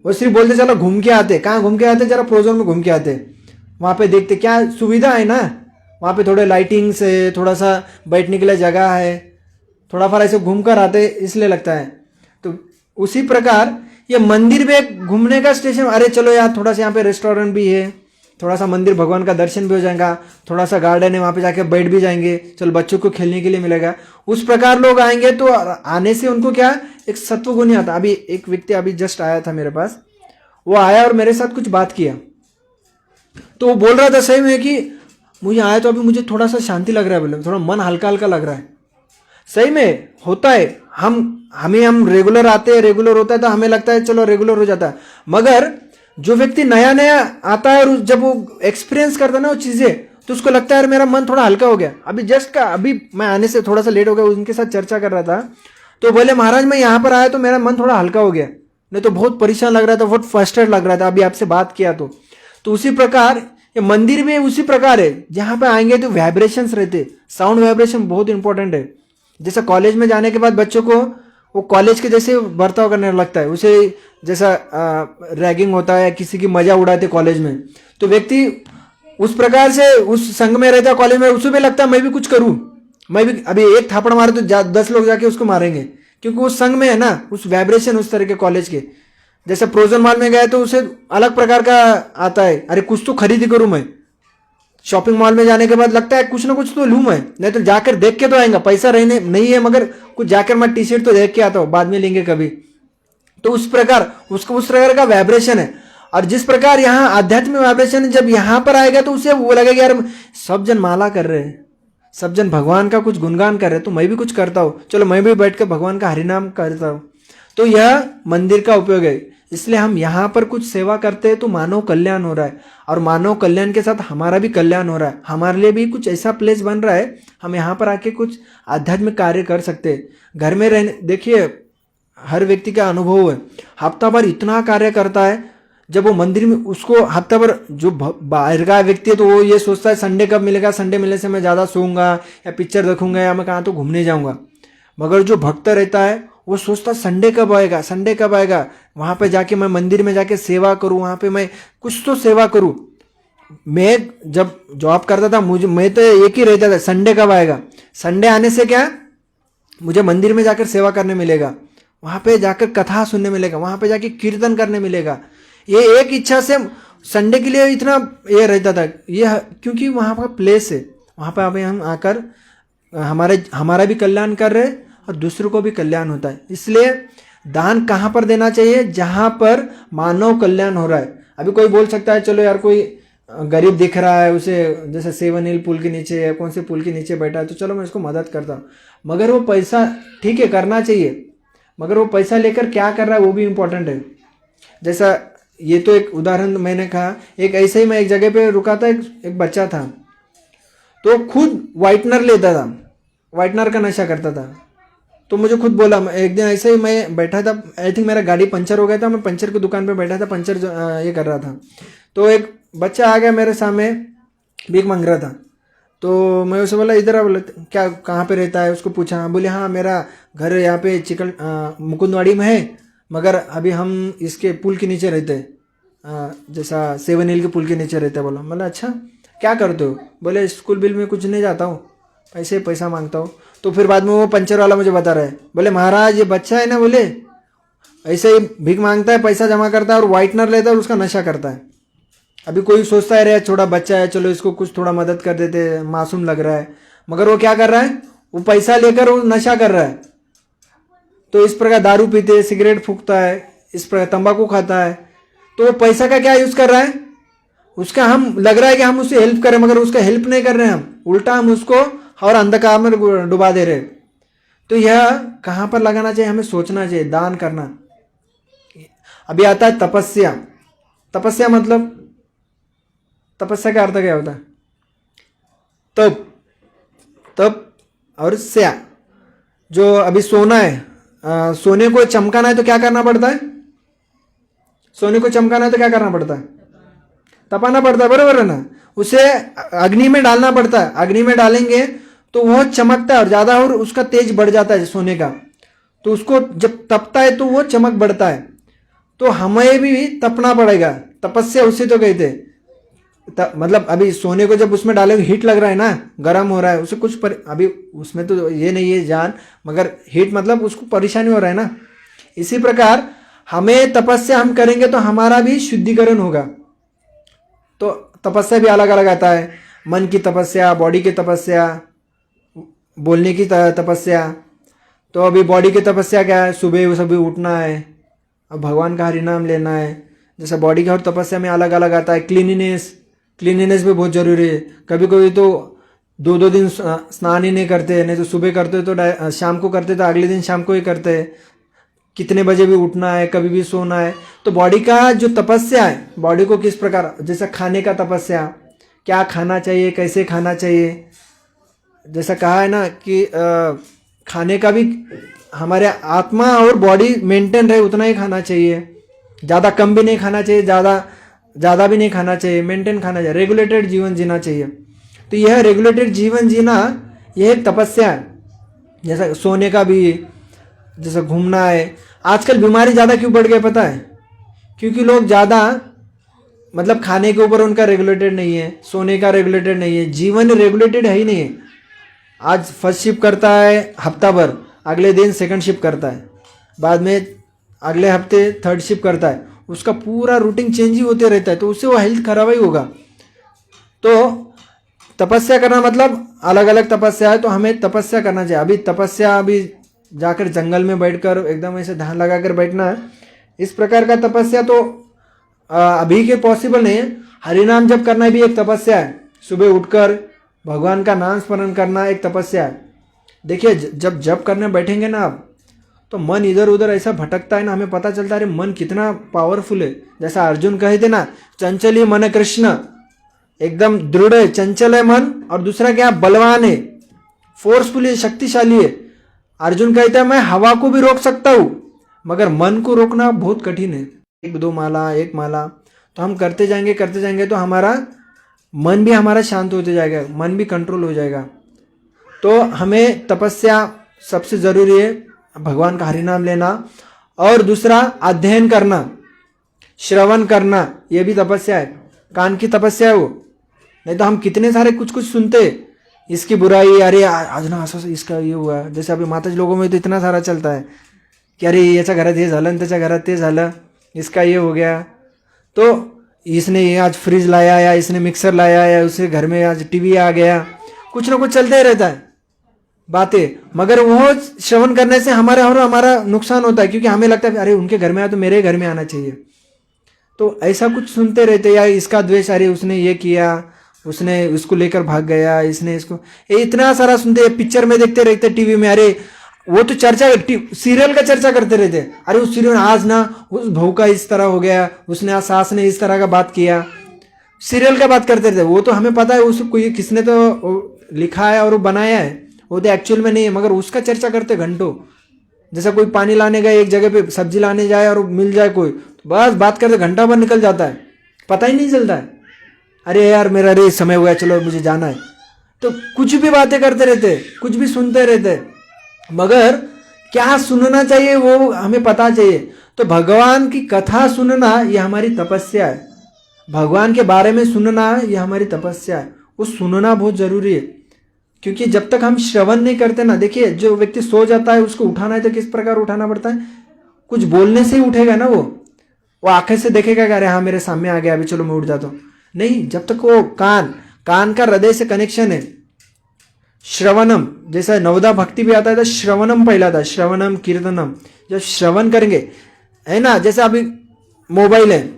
वो सिर्फ बोलते चलो घूम के आते। कहाँ घूम के आते? जरा प्रोजन में घूम के आते, वहाँ पे देखते क्या सुविधा है ना, वहाँ पे थोड़े लाइटिंग्स है, थोड़ा सा बैठने के लिए जगह है, थोड़ा फार ऐसे घूम कर आते, इसलिए लगता है। तो उसी प्रकार ये मंदिर में घूमने का स्टेशन, अरे चलो यार थोड़ा सा यहाँ पे रेस्टोरेंट भी है, थोड़ा सा मंदिर भगवान का दर्शन भी हो जाएगा, थोड़ा सा गार्डन है वहाँ पे जाके बैठ भी जाएंगे, चलो बच्चों को खेलने के लिए मिलेगा। उस प्रकार लोग आएंगे तो आने से उनको क्या एक सत्व गुण आता। अभी एक व्यक्ति अभी जस्ट आया था मेरे पास, वो आया और मेरे साथ कुछ बात किया, तो वो बोल रहा था सही में कि मुझे आया तो अभी मुझे थोड़ा सा शांति लग रहा है, बोले थोड़ा मन हल्का हल्का लग रहा है। सही में होता है, हम रेगुलर आते हैं, रेगुलर होता है तो हमें लगता है चलो रेगुलर हो जाता है, मगर जो व्यक्ति नया नया आता है और जब वो एक्सपीरियंस करता है ना वो चीजें, तो उसको लगता है यार मेरा मन थोड़ा हल्का हो गया। अभी मैं आने से थोड़ा सा लेट हो गया, उनके साथ चर्चा कर रहा था, तो बोले महाराज मैं यहाँ पर आया तो मेरा मन थोड़ा हल्का हो गया, नहीं तो बहुत परेशान लग रहा था, बहुत फ्रस्ट्रेट लग रहा था अभी आपसे बात किया तो उसी प्रकार ये मंदिर में उसी प्रकार है, जहाँ पे आएंगे तो वाइब्रेशंस रहते, साउंड वाइब्रेशन बहुत इंपॉर्टेंट है। जैसे कॉलेज में जाने के बाद बच्चों को वो कॉलेज के जैसे बर्ताव करने लगता है, उसे जैसा रैगिंग होता है, किसी की मजा उड़ाते कॉलेज में, तो व्यक्ति उस प्रकार से उस संघ में रहता है कॉलेज में, उसे भी लगता है मैं भी कुछ करूं, मैं भी अभी एक थापड़ मारे तो 10 लोग जाके उसको मारेंगे, क्योंकि उस संघ में है ना, उस वाइब्रेशन उस तरह के कॉलेज के। जैसे प्रोजन मॉल में गए तो उसे अलग प्रकार का आता है, अरे कुछ तो खरीदी करूं मैं। शॉपिंग मॉल में जाने के बाद लगता है कुछ ना कुछ तो लूं मैं, नहीं तो जाकर देख के तो आएगा, पैसा रहने नहीं है मगर कुछ जाकर मैं टी शर्ट तो देख के आता हूँ, बाद में लेंगे कभी। तो उस प्रकार उसको उस प्रकार का वाइब्रेशन है। और जिस प्रकार यहाँ आध्यात्मिक वाइब्रेशन जब यहाँ पर आएगा तो उसे वो लगेगा यार सब जन माला कर रहे हैं, सब जन भगवान का कुछ गुणगान कर रहे हैं, तो मैं भी कुछ करता हूँ, चलो मैं भी बैठ कर भगवान का हरिनाम करता हूँ। तो यह मंदिर का उपयोग है। इसलिए हम यहाँ पर कुछ सेवा करते हैं तो मानव कल्याण हो रहा है, और मानव कल्याण के साथ हमारा भी कल्याण हो रहा है। हमारे लिए भी कुछ ऐसा प्लेस बन रहा है, हम यहाँ पर आके कुछ आध्यात्मिक कार्य कर सकते हैं। घर में रहने देखिए हर व्यक्ति का अनुभव है, हफ्ता भर इतना कार्य करता है, जब वो मंदिर में उसको हफ्ता भर, जो बाहर का व्यक्ति है तो वो ये सोचता है संडे कब मिलेगा, संडे मिलने से मैं ज़्यादा सोऊंगा या पिक्चर देखूंगा या मैं कहाँ तो घूमने जाऊंगा। मगर जो भक्त रहता है वो सोचता संडे कब आएगा, संडे कब आएगा, वहाँ पे जाके मैं मंदिर में जाके सेवा करूँ, वहाँ पे मैं कुछ तो सेवा करूँ। मैं जब जॉब करता था मैं तो एक ही रहता था, संडे कब आएगा, संडे आने से क्या मुझे मंदिर में जाकर सेवा करने मिलेगा, वहाँ पे जाकर कथा सुनने मिलेगा, वहाँ पे जाके कीर्तन करने मिलेगा। ये एक इच्छा से संडे के लिए इतना ये रहता था, ये क्योंकि वहाँ पर प्लेस है, वहाँ पे अभी हम आकर हमारा भी कल्याण कर रहे और दूसरों को भी कल्याण होता है। इसलिए दान कहाँ पर देना चाहिए, जहाँ पर मानव कल्याण हो रहा है। अभी कोई बोल सकता है चलो यार कोई गरीब दिख रहा है, उसे जैसे 7 हिल पुल के नीचे या कौन से पुल के नीचे बैठा है तो चलो मैं इसको मदद करता हूँ, मगर वो पैसा ठीक है करना चाहिए, मगर वो पैसा लेकर क्या कर रहा है वो भी इम्पोर्टेंट है। जैसा ये तो एक उदाहरण मैंने कहा, एक ऐसे ही मैं एक जगह पे रुका था, एक बच्चा था तो खुद वाइटनर लेता था, वाइटनर का नशा करता था। तो मुझे खुद बोला, एक दिन ऐसे ही मैं बैठा था, आई थिंक मेरा गाड़ी पंचर हो गया था, मैं पंचर की दुकान पे बैठा था, पंचर ये कर रहा था, तो एक बच्चा आ गया मेरे सामने, भीख मांग रहा था। तो मैं उसे बोला इधर आ, बोला क्या कहाँ पे रहता है, उसको पूछा, बोले हाँ मेरा घर यहाँ पे मुकुंदवाड़ी में है, मगर अभी हम इसके पुल के नीचे रहते हैं, जैसा 7 हिल के पुल के नीचे रहते हैं। बोला मतलब अच्छा क्या करते हो, बोले स्कूल बिल में कुछ नहीं जाता हूँ, ऐसे पैसा मांगता हूँ। तो फिर बाद में वो पंचर वाला मुझे बता रहा है, बोले महाराज ये बच्चा है ना, बोले ऐसे ही भीख मांगता है, पैसा जमा करता है और वाइटनर लेता है और उसका नशा करता है। अभी कोई सोचता है रे छोटा बच्चा है, चलो इसको कुछ थोड़ा मदद कर देते, मासूम लग रहा है, मगर वो क्या कर रहा है, वो पैसा लेकर वो नशा कर रहा है। तो इस प्रकार दारू पीते, सिगरेट फूकता है, इस प्रकार तंबाकू खाता है, तो वो पैसा का क्या यूज कर रहा है, उसका हम लग रहा है कि हम उसे हेल्प करें, मगर उसका हेल्प नहीं कर रहे हैं हम, उल्टा हम उसको और अंधकार में डुबा दे रहे। तो यह कहाँ पर लगाना चाहिए, हमें सोचना चाहिए, दान करना। अभी आता है तपस्या। तपस्या मतलब, तपस्या का अर्थ क्या होता है? तप, तप और स्या। जो अभी सोना है, सोने को चमकाना है तो क्या करना पड़ता है? सोने को चमकाना है तो क्या करना पड़ता है? तपाना पड़ता है, बरोबर है ना। उसे अग्नि में डालना पड़ता है, अग्नि में डालेंगे तो वह चमकता है और ज्यादा, और उसका तेज बढ़ जाता है सोने का। तो उसको जब तपता है तो वो चमक बढ़ता है। तो हमें भी तपना पड़ेगा, तपस्या उसे तो कहते हैं। मतलब अभी सोने को जब उसमें डालोगे, हीट लग रहा है ना, गर्म हो रहा है, उसे कुछ अभी उसमें तो ये नहीं है जान, मगर हीट मतलब उसको परेशानी हो रहा है ना। इसी प्रकार हमें तपस्या हम करेंगे तो हमारा भी शुद्धिकरण होगा। तो तपस्या भी अलग अलग आता है, मन की तपस्या, बॉडी की तपस्या, बोलने की तपस्या। तो अभी बॉडी की तपस्या क्या है? सुबह सुबह उठना है, अब भगवान का हरि नाम लेना है। जैसे बॉडी की और तपस्या में अलग अलग आता है। क्लीनिनेस, क्लीनिनेस भी बहुत जरूरी है। कभी कभी तो 2-2 दिन स्नान ही नहीं करते, नहीं तो सुबह करते तो शाम को करते, तो अगले दिन शाम को ही करते। कितने बजे भी उठना है, कभी भी सोना है। तो बॉडी का जो तपस्या है, बॉडी को किस प्रकार, जैसे खाने का तपस्या, क्या खाना चाहिए, कैसे खाना चाहिए। जैसा कहा है ना कि खाने का भी हमारे आत्मा और बॉडी मेंटेन रहे उतना ही खाना चाहिए। ज़्यादा कम भी नहीं खाना चाहिए, ज़्यादा भी नहीं खाना चाहिए, मेंटेन खाना चाहिए, रेगुलेटेड जीवन जीना चाहिए। तो यह रेगुलेटेड जीवन जीना, यह एक तपस्या है। जैसा सोने का भी, जैसा घूमना है। आजकल बीमारी ज़्यादा क्यों बढ़ गई पता है? क्योंकि लोग ज़्यादा मतलब खाने के ऊपर उनका रेगुलेटेड नहीं है, सोने का रेगुलेटेड नहीं है, जीवन रेगुलेटेड है ही नहीं है। आज फर्स्ट शिफ्ट करता है हफ्ता भर, अगले दिन सेकंड शिफ्ट करता है, बाद में अगले हफ्ते थर्ड शिफ्ट करता है। उसका पूरा रूटीन चेंज ही होते रहता है, तो उससे वो हेल्थ खराब ही होगा। तो तपस्या करना मतलब अलग अलग तपस्या है, तो हमें तपस्या करना चाहिए। अभी तपस्या, अभी जाकर जंगल में बैठकर एकदम ऐसे ध्यान लगाकर बैठना है, इस प्रकार का तपस्या तो अभी के पॉसिबल नहीं है। हरिनाम जप करना भी एक तपस्या है। सुबह उठकर भगवान का नाम स्मरण करना एक तपस्या है। देखिए जब जप करने बैठेंगे ना आप, तो मन इधर उधर ऐसा भटकता है ना, हमें पता चलता है अरे मन कितना पावरफुल है। जैसा अर्जुन कहे थे ना, चंचल ही मन कृष्ण, एकदम दृढ़ है, चंचल है मन, और दूसरा क्या, बलवान है, फोर्सफुल है, शक्तिशाली है। अर्जुन कहता है मैं हवा को भी रोक सकता हूं, मगर मन को रोकना बहुत कठिन है। 1-2 माला, 1 माला तो हम करते जाएंगे तो हमारा मन भी हमारा शांत होते जाएगा, मन भी कंट्रोल हो जाएगा। तो हमें तपस्या सबसे जरूरी है, भगवान का हरिनाम लेना, और दूसरा अध्ययन करना, श्रवण करना, यह भी तपस्या है। कान की तपस्या है वो। नहीं तो हम कितने सारे कुछ कुछ सुनते, इसकी बुराई, अरे आज ना असं इसका ये हुआ। जैसे अभी माताजी लोगों में तो इतना सारा चलता है की अरे याच्या घरात हे झालं, त्याच्या घरात ते झालं, इसका ये हो गया, तो इसने ये आज फ्रिज लाया, या इसने मिक्सर लाया, या उसके घर में आज टीवी आ गया, कुछ ना कुछ चलते ही रहता है बातें। मगर वो श्रवण करने से हमारा नुकसान होता है, क्योंकि हमें लगता है अरे उनके घर में आया तो मेरे घर में आना चाहिए। तो ऐसा कुछ सुनते रहते, या इसका द्वेष, अरे उसने ये किया, उसने उसको लेकर भाग गया, इसने इसको, ये इतना सारा सुनते। पिक्चर में देखते रहते, टीवी में, अरे वो तो चर्चा, सीरियल का चर्चा करते रहते, अरे उस सीरियल आज ना उस बहू का इस तरह हो गया, उसने आज सास ने इस तरह का बात किया, सीरियल का बात करते रहते। वो तो हमें पता है उसको कोई किसने तो लिखा है और वो बनाया है, वो तो एक्चुअल में नहीं है, मगर उसका चर्चा करते घंटों। जैसा कोई पानी लाने गए एक जगह पे, सब्जी लाने जाए और मिल जाए कोई, तो बस बात करते घंटा भर निकल जाता है, पता ही नहीं चलता है। अरे यार मेरा अरे समय हो गया, चलो मुझे जाना है। तो कुछ भी बातें करते रहते, कुछ भी सुनते रहते, मगर क्या सुनना चाहिए वो हमें पता चाहिए। तो भगवान की कथा सुनना ये हमारी तपस्या है, भगवान के बारे में सुनना ये हमारी तपस्या है। वो सुनना बहुत जरूरी है, क्योंकि जब तक हम श्रवण नहीं करते ना, देखिए जो व्यक्ति सो जाता है उसको उठाना है तो किस प्रकार उठाना पड़ता है, कुछ बोलने से ही उठेगा ना। वो आंखें से देखेगा कि अरे हाँ मेरे सामने आ गया, अभी चलो मैं उठ जाता हूँ, नहीं। जब तक वो कान का हृदय से कनेक्शन है, श्रवणम, जैसा नवदा भक्ति भी आता है तो श्रवणम पहला था, श्रवणम कीर्तनम। जब श्रवण करेंगे है ना, जैसे अभी मोबाइल है,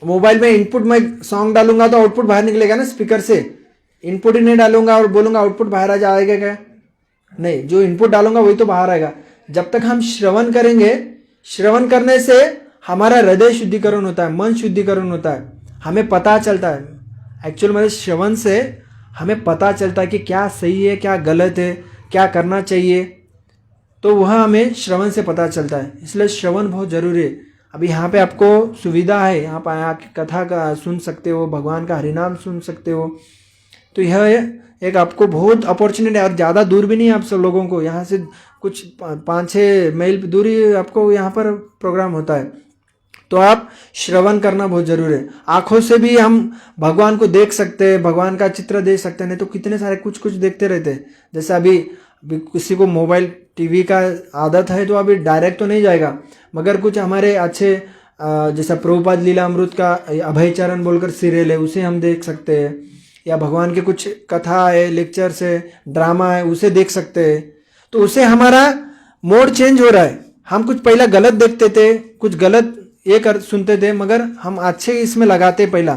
मोबाइल में इनपुट में सॉन्ग डालूंगा तो आउटपुट बाहर निकलेगा ना स्पीकर से, इनपुट ही नहीं डालूंगा और बोलूंगा आउटपुट बाहर आ जाएगा क्या? नहीं, जो इनपुट डालूंगा वही तो बाहर आएगा। जब तक हम श्रवण करेंगे, श्रवण करने से हमारा हृदय शुद्धिकरण होता है, मन शुद्धिकरण होता है, हमें पता चलता है। एक्चुअल में श्रवण से हमें पता चलता है कि क्या सही है, क्या गलत है, क्या करना चाहिए, तो वह हमें श्रवण से पता चलता है। इसलिए श्रवण बहुत जरूरी है। अभी यहाँ पे आपको सुविधा है, यहाँ पर आके कथा का सुन सकते हो, भगवान का हरिनाम सुन सकते हो, तो यह एक आपको बहुत अपॉर्चुनिटी है। और ज़्यादा दूर भी नहीं है आप सब लोगों को, यहाँ से कुछ 5-6 मील दूरी आपको यहाँ पर प्रोग्राम होता है। तो आप श्रवण करना बहुत जरूरी है। आंखों से भी हम भगवान को देख सकते हैं, भगवान का चित्र देख सकते हैं, नहीं तो कितने सारे कुछ कुछ देखते रहते हैं। जैसे अभी किसी को मोबाइल टीवी का आदत है तो अभी डायरेक्ट तो नहीं जाएगा, मगर कुछ हमारे अच्छे जैसा प्रभुपाद लीला अमृत का अभय चरण बोलकर सीरियल है, उसे हम देख सकते हैं, या भगवान के कुछ कथा है, लेक्चर्स है, ड्रामा है, उसे देख सकते हैं। तो उससे हमारा मोड चेंज हो रहा है। हम कुछ पहला गलत देखते थे, कुछ गलत ये कर सुनते थे, मगर हम अच्छे इसमें लगाते पहला,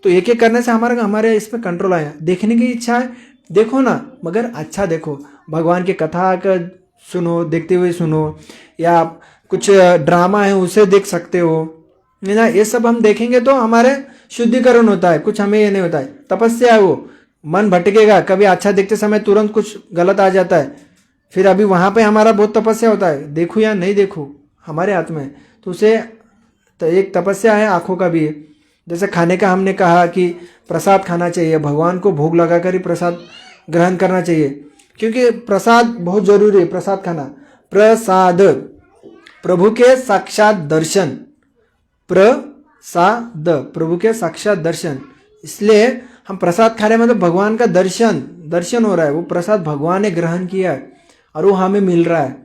तो एक एक करने से हमारे इसमें कंट्रोल आया। देखने की इच्छा है, देखो ना, मगर अच्छा देखो, भगवान की कथा का सुनो, देखते हुए सुनो, या कुछ ड्रामा है उसे देख सकते हो, है ना। ये सब हम देखेंगे तो हमारे शुद्धिकरण होता है, कुछ हमें ये नहीं होता है। तपस्या है, वो मन भटकेगा, कभी अच्छा देखते समय तुरंत कुछ गलत आ जाता है, फिर अभी वहाँ पे हमारा बहुत तपस्या होता है, देखूँ या नहीं देखूँ हमारे हाथ में। तो उसे तो एक तपस्या है आँखों का भी है। जैसे खाने का हमने कहा कि प्रसाद खाना चाहिए, भगवान को भोग लगाकर ही प्रसाद ग्रहण करना चाहिए, क्योंकि प्रसाद बहुत जरूरी है। प्रसाद खाना, प्रसाद प्रभु के साक्षात दर्शन, प्रसाद प्रभु के साक्षात दर्शन, इसलिए हम प्रसाद खा रहे हैं, मतलब भगवान का दर्शन हो रहा है। वो प्रसाद भगवान ने ग्रहण किया है और वो हमें मिल रहा है।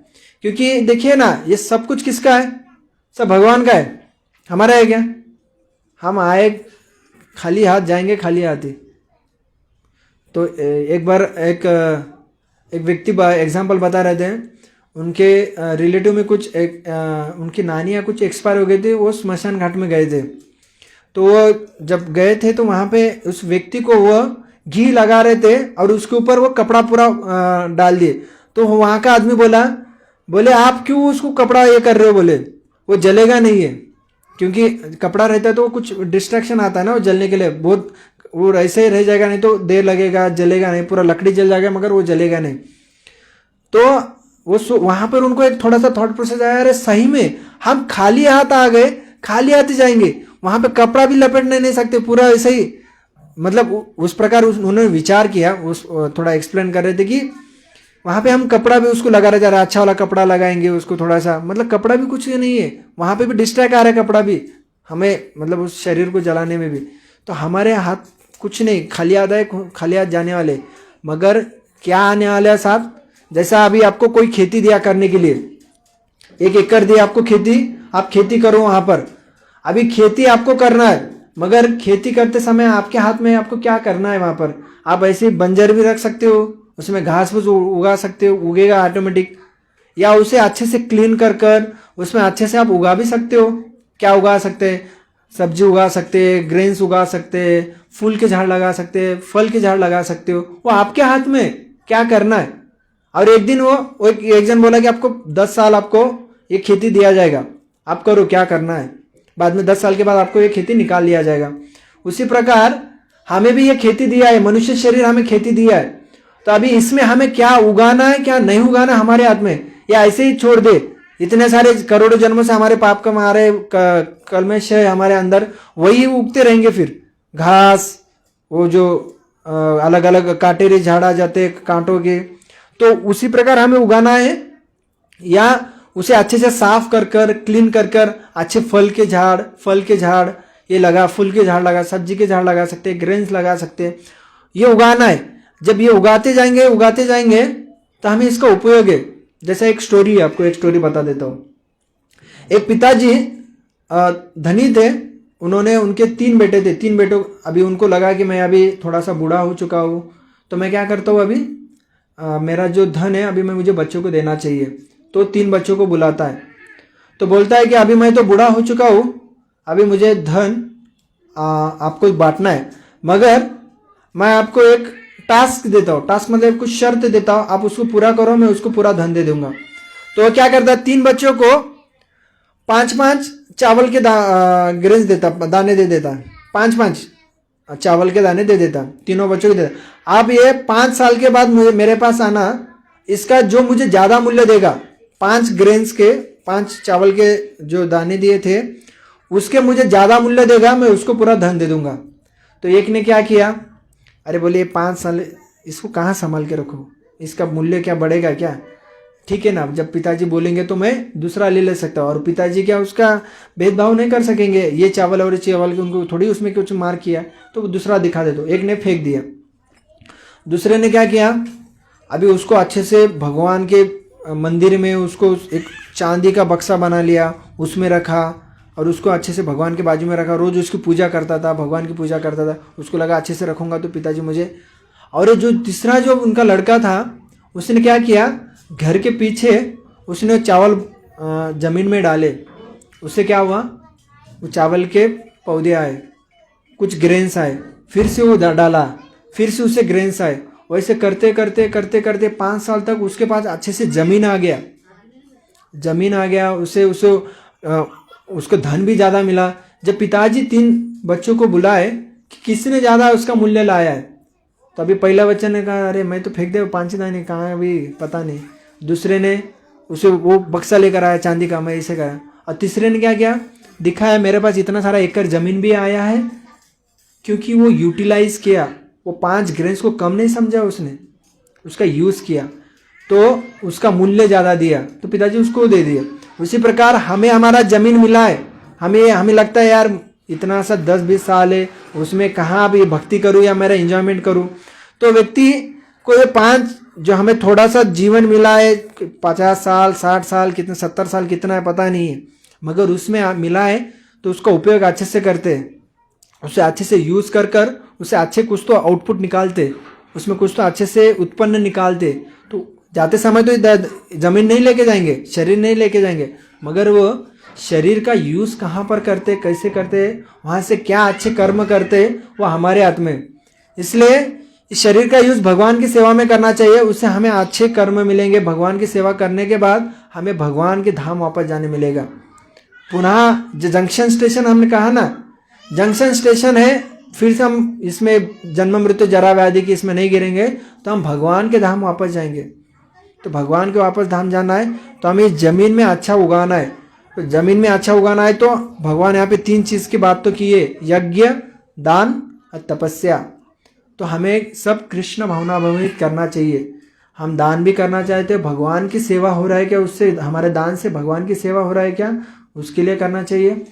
क्योंकि देखिए ना, ये सब कुछ किसका है? सब भगवान का है, हमारा है क्या? हम आए खाली हाथ, जाएंगे खाली हाथ ही। तो एक बार एक व्यक्ति एग्जाम्पल बता रहे थे, उनके रिलेटिव में कुछ उनकी नानी या कुछ एक्सपायर हो गई थी, वो स्मशान घाट में गए थे। तो वो जब गए थे तो वहाँ पे उस व्यक्ति को वो घी लगा रहे थे और उसके ऊपर वो कपड़ा पूरा डाल दिए। तो वहाँ का आदमी बोले आप क्यों उसको कपड़ा ये कर रहे हो? बोले वो जलेगा नहीं है, क्योंकि कपड़ा रहता है तो कुछ डिस्ट्रैक्शन आता है ना वो जलने के लिए, बहुत वो ऐसे ही रह जाएगा, नहीं तो देर लगेगा, जलेगा नहीं, पूरा लकड़ी जल जाएगा मगर वो जलेगा नहीं। तो वो वहां पर उनको एक थोड़ा सा थॉट प्रोसेस आया, अरे सही में हम खाली हाथ आ गए, खाली हाथ ही जाएंगे, वहां पे कपड़ा भी लपेटने नहीं सकते, पूरा ऐसे ही, मतलब उस प्रकार उन्होंने विचार किया। थोड़ा एक्सप्लेन कर रहे थे कि वहां पे हम कपड़ा भी उसको लगा रहे थे, अच्छा वाला कपड़ा लगाएंगे उसको, थोड़ा सा, मतलब कपड़ा भी कुछ नहीं है, वहां पे भी डिस्ट्रैक्ट आ रहा है कपड़ा भी हमें, मतलब उस शरीर को जलाने में भी। तो हमारे हाथ कुछ नहीं, खाली हाथ है, खाली हाथ जाने वाले, मगर क्या आने वाले है साथ? जैसा अभी आपको कोई खेती दिया करने के लिए, 1 एकड़ दिया आपको खेती, आप खेती करो वहां पर, अभी खेती आपको करना है, मगर खेती करते समय आपके हाथ में आपको क्या करना है वहां पर? आप ऐसे बंजर भी रख सकते हो, उसमें घास फूस उगा सकते हो, उगेगा ऑटोमेटिक, या उसे अच्छे से क्लीन कर उसमें अच्छे से आप उगा भी सकते हो। क्या उगा सकते हैं? सब्जी उगा सकते हैं, ग्रेन्स उगा सकते हैं, फूल के झाड़ लगा सकते हैं, फल के झाड़ लगा सकते हो, वो आपके हाथ में क्या करना है। और एक दिन वो एक जन बोला कि आपको 10 साल आपको ये खेती दिया जाएगा, आप करो क्या करना है, बाद में 10 साल के बाद आपको ये खेती निकाल लिया जाएगा। उसी प्रकार हमें भी ये खेती दिया है, मनुष्य शरीर हमें खेती दिया है, तो अभी इसमें हमें क्या उगाना है क्या नहीं उगाना हमारे हाथ में, या ऐसे ही छोड़ दे। इतने सारे करोड़ों जन्मों से हमारे पाप का हमारे कलमेश है हमारे अंदर, वही उगते रहेंगे, फिर घास, वो जो अलग अलग कांटेरे झाड़ आ जाते कांटों के, तो उसी प्रकार हमें उगाना है, या उसे अच्छे से साफ कर क्लीन कर अच्छे फल के झाड़ ये लगा, फूल के झाड़ लगा, सब्जी के झाड़ लगा सकते हैं, ग्रेन्स लगा सकते हैं, ये उगाना है। जब ये उगाते जाएंगे तो हमें इसका उपयोग है। जैसे एक स्टोरी, आपको एक स्टोरी बता देता हूँ। एक पिताजी धनी थे, उन्होंने, उनके 3 बेटे थे, 3 बेटों, अभी उनको लगा कि मैं अभी थोड़ा सा बूढ़ा हो चुका हूँ, तो मैं क्या करता हूँ, अभी मेरा जो धन है अभी मुझे बच्चों को देना चाहिए। तो 3 बच्चों को बुलाता है, तो बोलता है कि अभी मैं तो बूढ़ा हो चुका हूँ, अभी मुझे धन आपको बांटना है, मगर मैं आपको एक टास्क देता हूँ, टास्क मतलब कुछ शर्त देता हूँ, आप उसको पूरा करो, मैं उसको पूरा धन दे दूंगा। तो वो क्या करता है, 3 बच्चों को 5-5 चावल के ग्रेन्स देता, दाने दे देता है, 5-5 चावल के दाने दे देता, तीनों बच्चों को देता। अब ये 5 साल के बाद मुझे मेरे पास आना, इसका जो मुझे ज़्यादा मूल्य देगा, 5 ग्रेन्स के 5 चावल के जो दाने दिए थे उसके मुझे ज़्यादा मूल्य देगा, मैं उसको पूरा धन दे दूंगा। तो एक ने क्या किया, अरे बोले 5 साल इसको कहाँ संभाल के रखो, इसका मूल्य क्या बढ़ेगा क्या, ठीक है ना, जब पिताजी बोलेंगे तो मैं दूसरा ले सकता हूँ। और पिताजी क्या उसका भेदभाव नहीं कर सकेंगे, ये चावल और चावल के उनको थोड़ी उसमें कुछ मार किया, तो दूसरा दिखा दे। दो, एक ने फेंक दिया, दूसरे ने क्या किया, अभी उसको अच्छे से भगवान के मंदिर में उसको एक चांदी का बक्सा बना लिया, उसमें रखा और उसको अच्छे से भगवान के बाजू में रखा, रोज उसकी पूजा करता था, भगवान की पूजा करता था। उसको लगा अच्छे से रखूंगा तो पिताजी मुझे। और जो तीसरा जो उनका लड़का था उसने क्या किया, घर के पीछे उसने चावल जमीन में डाले, उससे क्या हुआ, वो चावल के पौधे आए, कुछ ग्रेन्स आए, फिर से वो डाला, फिर से उससे ग्रेन्स आए। वैसे करते करते करते करते 5 साल तक उसके पास अच्छे से जमीन आ गया, जमीन आ गया, उसे उसे उसको धन भी ज़्यादा मिला। जब पिताजी 3 बच्चों को बुलाए कि किसने ज़्यादा उसका मूल्य लाया है, तो अभी पहला बच्चा ने कहा अरे मैं तो फेंक दे 5 दाने, कहाँ अभी पता नहीं। दूसरे ने उसे वो बक्सा लेकर आया चांदी का, मैं इसे कहा। और तीसरे ने क्या किया, दिखाया मेरे पास इतना सारा एकड़ जमीन भी आया है, क्योंकि वो यूटिलाइज किया, वो 5 ग्रेन्स को कम नहीं समझा, उसने उसका यूज़ किया तो उसका मूल्य ज़्यादा दिया, तो पिताजी उसको दे दिया। उसी प्रकार हमें हमारा जमीन मिला है, हमें लगता है यार इतना सा 10-20 साल है, उसमें कहाँ अभी भक्ति करूँ या मेरा एंजॉयमेंट करूँ। तो व्यक्ति को ये 5 जो हमें थोड़ा सा जीवन मिला है, 50 साल 60 साल कितना 70 साल कितना है पता नहीं है, मगर उसमें मिला है तो उसका उपयोग अच्छे से करते, उसे अच्छे से यूज़ कर कर उसे अच्छे कुछ तो आउटपुट निकालते, उसमें कुछ तो अच्छे से उत्पन्न निकालते। तो जाते समय तो जमीन नहीं लेके जाएंगे, शरीर नहीं लेके जाएंगे, मगर वो शरीर का यूज़ कहाँ पर करते, कैसे करते, वहाँ से क्या अच्छे कर्म करते, वो हमारे हाथ में। इसलिए इस शरीर का यूज़ भगवान की सेवा में करना चाहिए, उससे हमें अच्छे कर्म मिलेंगे। भगवान की सेवा करने के बाद हमें भगवान के धाम वापस जाने मिलेगा। पुनः जो जंक्शन स्टेशन हमने कहा ना, जंक्शन स्टेशन है, फिर से हम इसमें जन्म मृत्यु जरा व्याधि की इसमें नहीं गिरेंगे, तो हम भगवान के धाम वापस जाएंगे। तो भगवान के वापस धाम जाना है तो हमें इस जमीन में अच्छा उगाना है। तो जमीन में अच्छा उगाना है तो भगवान यहाँ पे 3 चीज़ की बात तो की है, यज्ञ, दान और तपस्या। तो हमें सब कृष्ण भावना भवित करना चाहिए। हम दान भी करना चाहते हैं, भगवान की सेवा हो रहा है क्या उससे, हमारे दान से भगवान की सेवा हो रहा है क्या, उसके लिए करना चाहिए।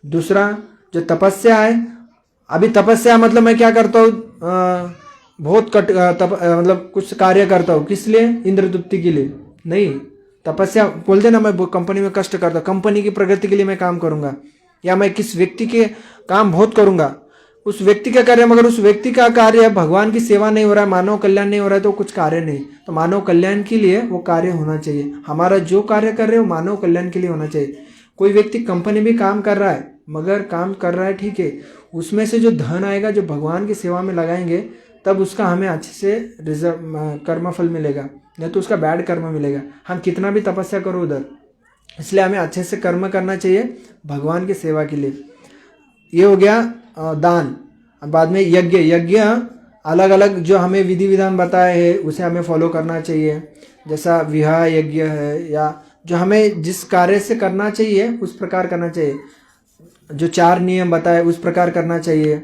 दूसरा जो तपस्या है, अभी तपस्या मतलब मैं क्या करता हूँ, बहुत मतलब कुछ कार्य करता हूँ, किस लिए, इंद्र तृप्ति के लिए नहीं। तपस्या बोलते ना, मैं कंपनी में कष्ट करता हूँ, कंपनी की प्रगति के लिए मैं काम करूँगा, या मैं किस व्यक्ति के काम बहुत करूँगा, उस व्यक्ति का कार्य, मगर उस व्यक्ति का कार्य भगवान की सेवा नहीं हो रहा है, मानव कल्याण नहीं हो रहा है, तो कुछ कार्य नहीं। तो मानव कल्याण के लिए वो कार्य होना चाहिए। हमारा जो कार्य कर रहे हो मानव कल्याण के लिए होना चाहिए। कोई व्यक्ति कंपनी में काम कर रहा है, मगर काम कर रहा है ठीक है, उसमें से जो धन आएगा जो भगवान की सेवा में लगाएंगे, तब उसका हमें अच्छे से कर्मफल मिलेगा, नहीं तो उसका बैड कर्म मिलेगा। हम कितना भी तपस्या करो उधर, इसलिए हमें अच्छे से कर्म करना चाहिए भगवान की सेवा के लिए। ये हो गया दान। बाद में यज्ञ, यज्ञ अलग अलग जो हमें विधि विधान बताए हैं उसे हमें फॉलो करना चाहिए। जैसा विवाह यज्ञ है, या जो हमें जिस कार्य से करना चाहिए उस प्रकार करना चाहिए, जो 4 नियम बताए उस प्रकार करना चाहिए।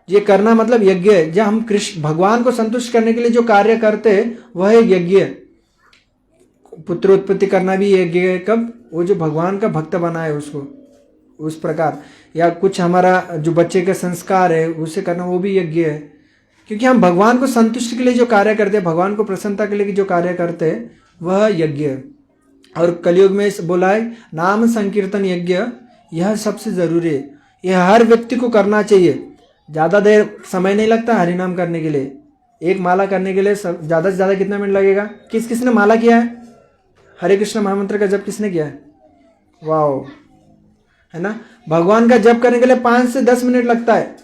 ये करना मतलब यज्ञ है। जब हम कृष्ण भगवान को संतुष्ट करने के लिए जो कार्य करते हैं वह एक यज्ञ है। पुत्र उत्पत्ति करना भी यज्ञ है, कब, वो जो भगवान का भक्त बना है उसको, उस प्रकार। या कुछ हमारा जो बच्चे का संस्कार है उसे करना, वो भी यज्ञ है। क्योंकि हम भगवान को संतुष्ट के लिए जो कार्य करते हैं, भगवान को प्रसन्नता के लिए जो कार्य करते हैं वह यज्ञ है। और कलयुग में बोला है नाम संकीर्तन यज्ञ, यह सबसे जरूरी है, यह हर व्यक्ति को करना चाहिए। ज़्यादा देर समय नहीं लगता हरिनाम करने के लिए। एक माला करने के लिए ज़्यादा से ज़्यादा कितना मिनट लगेगा। किस किसने माला किया है, हरे कृष्ण महामंत्र का जप किसने किया है, वाओ, है ना। भगवान का जप करने के लिए 5 से 10 मिनट लगता है,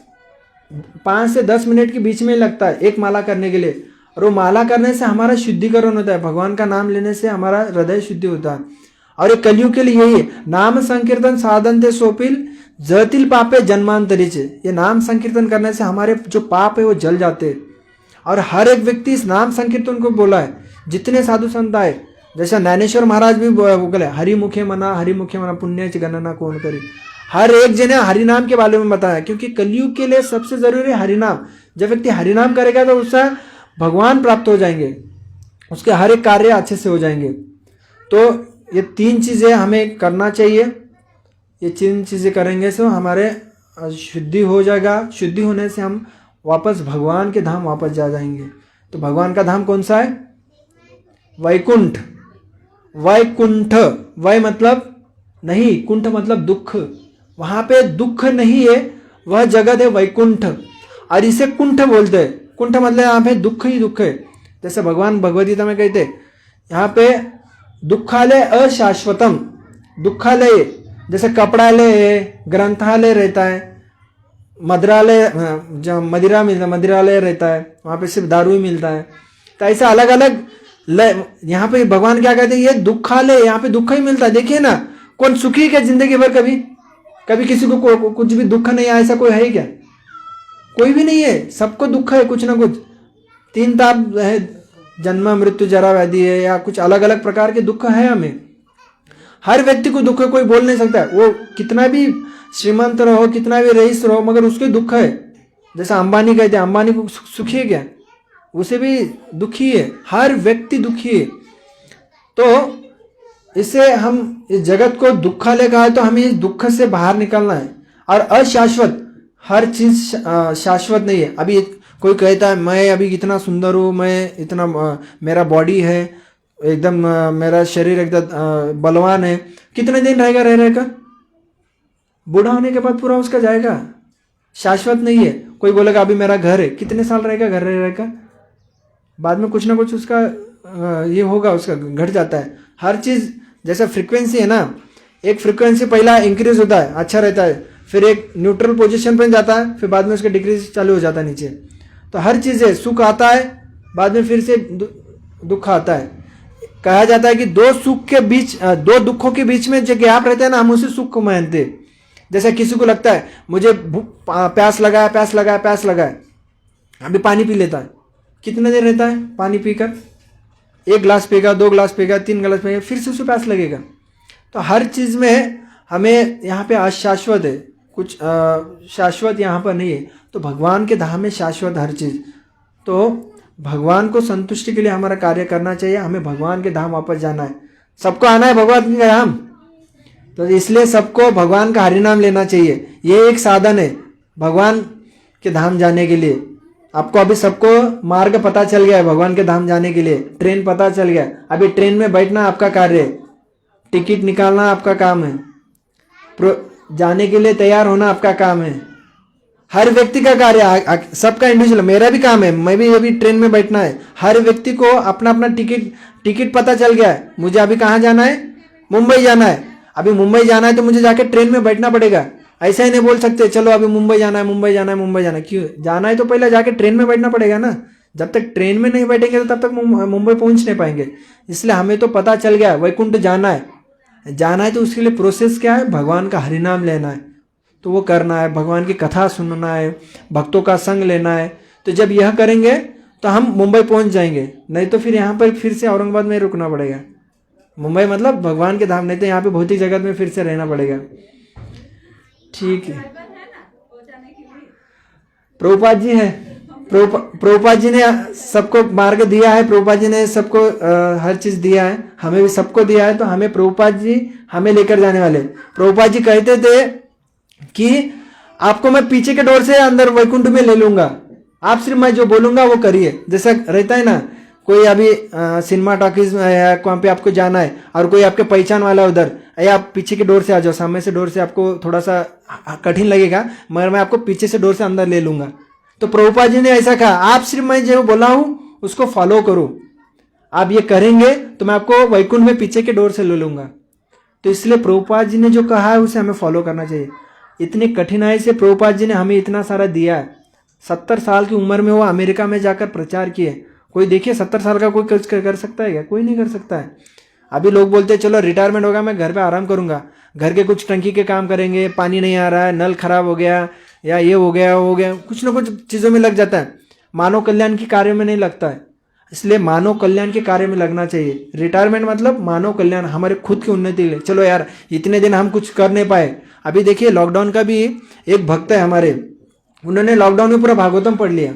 5 से 10 मिनट के बीच में लगता है एक माला करने के लिए। और वो माला करने से हमारा शुद्धिकरण होता है, भगवान का नाम लेने से हमारा हृदय शुद्धि होता है। और ये कलयुग के लिए यही है, नाम संकीर्तन साधन थे सोपिल जतिल पापे जन्मांतरिचे। ये नाम संकीर्तन करने से हमारे जो पाप है वो जल जाते हैं। और हर एक व्यक्ति इस नाम संकीर्तन को बोला है, जितने साधु संत आए, जैसा ज्ञानेश्वर महाराज भी बोले हरिमुखे मना पुण्य गणना कौन करी। हर एक जने हरिनाम के बारे में बताया, क्योंकि कलयुग के लिए सबसे जरूरी है हरिनाम। जब व्यक्ति हरिनाम करेगा तो उससे भगवान प्राप्त हो जाएंगे, उसके हर एक कार्य अच्छे से हो जाएंगे। तो ये 3 चीजें हमें करना चाहिए। ये 3 चीजें करेंगे तो हमारे शुद्धि हो जाएगा। शुद्धि होने से हम वापस भगवान के धाम वापस जा जाएंगे। तो भगवान का धाम कौन सा है? वैकुंठ। वैकुंठ, वै मतलब नहीं, कुंठ मतलब दुख। वहां पे दुख नहीं है, वह जगत है वैकुंठ। और इसे कुंठ बोलते हैं। कुंठ मतलब यहाँ पे दुख ही दुख है। जैसे भगवान भगवद गीता में कहते यहाँ पे दुखालय अशाश्वतम। दुखालय जैसे कपड़ालय है, ग्रंथालय रहता है, मदिरालय मदिरालय रहता है, वहां पे सिर्फ दारू ही मिलता है। तो ऐसा अलग अलग यहाँ पे भगवान क्या कहते हैं, ये दुखालय, यहाँ पे दुख ही मिलता है। देखिए ना, कौन सुखी क्या जिंदगी भर? कभी किसी को कुछ भी दुख नहीं आया, ऐसा कोई है क्या? कोई भी नहीं है, सबको दुख है कुछ ना कुछ। 3 ताप है, जन्म मृत्यु जरा व्याधि है, या कुछ अलग अलग प्रकार के दुख है हमें। हर व्यक्ति को दुख है, कोई बोल नहीं सकता। वो कितना भी श्रीमंत रहो, कितना भी रईस रहो, मगर उसके दुख है। जैसा अंबानी कहते हैं, अंबानी को सुखी है क्या? उसे भी दुखी है। हर व्यक्ति दुखी है। तो इसे हम इस जगत को दुखालय कहा है, तो हमें इस दुख से बाहर निकलना है। और अशाश्वत, हर चीज शाश्वत नहीं है। अभी कोई कहता है मैं अभी इतना सुंदर हूँ, मैं इतना मेरा बॉडी है एकदम, मेरा शरीर एकदम बलवान है। कितने दिन रहेगा रह रहेगा? बूढ़ा होने के बाद पूरा उसका जाएगा, शाश्वत नहीं है। कोई बोलेगा अभी मेरा घर है, कितने साल रहेगा घर रहेगा? बाद में कुछ ना कुछ उसका ये होगा, उसका घट जाता है। हर चीज जैसा फ्रीक्वेंसी है ना, एक फ्रीक्वेंसी पहला इंक्रीज होता है, अच्छा रहता है, फिर एक न्यूट्रल पोजीशन पर जाता है, फिर बाद में उसका डिक्रीज चालू हो जाता है नीचे। तो हर चीज है, सुख आता है, बाद में फिर से दुख आता है। कहा जाता है कि 2 सुख के बीच, 2 दुखों के बीच में जो गैप रहता है ना, हम उसे सुख को मानते। जैसा किसी को लगता है मुझे प्यास लगा है, अभी पानी पी लेता है। कितने देर रहता है पानी पीकर? 1 गिलास पीगा, 2 गिलास पीगा, 3 गिलास पीगा, फिर से उसे प्यास लगेगा। तो हर चीज में हमें यहाँ पे अशाश्वत है, कुछ शाश्वत यहाँ पर नहीं है। तो भगवान के धाम में शाश्वत हर चीज। तो भगवान को संतुष्टि के लिए हमारा कार्य करना चाहिए। हमें भगवान के धाम वापस जाना है, सबको आना है भगवान के धाम। तो इसलिए सबको भगवान का हरिनाम लेना चाहिए। ये एक साधन है भगवान के धाम जाने के लिए। आपको अभी सबको मार्ग पता चल गया है भगवान के धाम जाने के लिए, ट्रेन पता चल गया। अभी ट्रेन में बैठना आपका कार्य है, टिकट निकालना आपका काम है, जाने के लिए तैयार होना आपका काम है। हर व्यक्ति का कार्य, सबका इंडिविजुअल, मेरा भी काम है, मैं भी अभी ट्रेन में बैठना है। हर व्यक्ति को अपना अपना टिकट पता चल गया है। मुझे अभी कहाँ जाना है? मुंबई जाना है। अभी मुंबई जाना है तो मुझे जाके ट्रेन में बैठना पड़ेगा। ऐसा ही नहीं बोल सकते चलो अभी मुंबई जाना है। क्यों जाना है? तो पहले जाके ट्रेन में बैठना पड़ेगा ना। जब तक ट्रेन में नहीं बैठेंगे तो तब तक मुंबई पहुंच नहीं पाएंगे। इसलिए हमें तो पता चल गया वैकुंठ जाना है तो उसके लिए प्रोसेस क्या है? भगवान का हरिनाम लेना है, तो वो करना है, भगवान की कथा सुनना है, भक्तों का संग लेना है। तो जब यह करेंगे तो हम मुंबई पहुंच जाएंगे, नहीं तो फिर यहाँ पर फिर से औरंगाबाद में रुकना पड़ेगा। मुंबई मतलब भगवान के धाम, नहीं तो यहाँ पे भौतिक जगत में फिर से रहना पड़ेगा। ठीक है, प्रभुपाद जी है, प्रभुपाद जी ने सबको मार्ग दिया है, प्रभुपाद जी ने सबको हर चीज दिया है, हमें भी सबको दिया है। तो हमें प्रभुपाद जी हमें लेकर जाने वाले। प्रभुपाद जी कहते थे कि आपको मैं पीछे के डोर से अंदर वैकुंठ में ले लूंगा, आप सिर्फ मैं जो बोलूंगा वो करिए। जैसा रहता है ना, कोई अभी सिनेमा टॉकीज में है, वहाँ पे आपको जाना है और कोई आपके पहचान वाला उधर, या आप पीछे के डोर से आ जाओ, सामने से डोर से आपको थोड़ा सा कठिन लगेगा, मगर मैं आपको पीछे से डोर से अंदर ले लूंगा। तो प्रभुपाद जी ने ऐसा कहा, आप सिर्फ मैं जो बोला हूं उसको फॉलो करो, आप ये करेंगे तो मैं आपको वैकुंठ में पीछे के डोर से ले लूंगा। तो इसलिए प्रभुपाद जी ने जो कहा है उसे हमें फॉलो करना चाहिए। इतनी कठिनाई से प्रभुपाद जी ने हमें इतना सारा दिया है। 70 साल की उम्र में वो अमेरिका में जाकर प्रचार किए, कोई देखिए 70 साल का कोई कुछ कर सकता है क्या? कोई नहीं कर सकता है। अभी लोग बोलते हैं चलो रिटायरमेंट होगा मैं घर पे आराम करूंगा, घर के कुछ टंकी के काम करेंगे, पानी नहीं आ रहा है, नल खराब हो गया या ये हो गया वो हो गया, कुछ ना कुछ चीज़ों में लग जाता है, मानव कल्याण के कार्य में नहीं लगता है। इसलिए मानव कल्याण के कार्य में लगना चाहिए। रिटायरमेंट मतलब मानव कल्याण, हमारे खुद की उन्नति के लिए। चलो यार इतने दिन हम कुछ कर नहीं पाए, अभी देखिए लॉकडाउन का भी एक भक्त है हमारे, उन्होंने लॉकडाउन में पूरा भागवतम पढ़ लिया,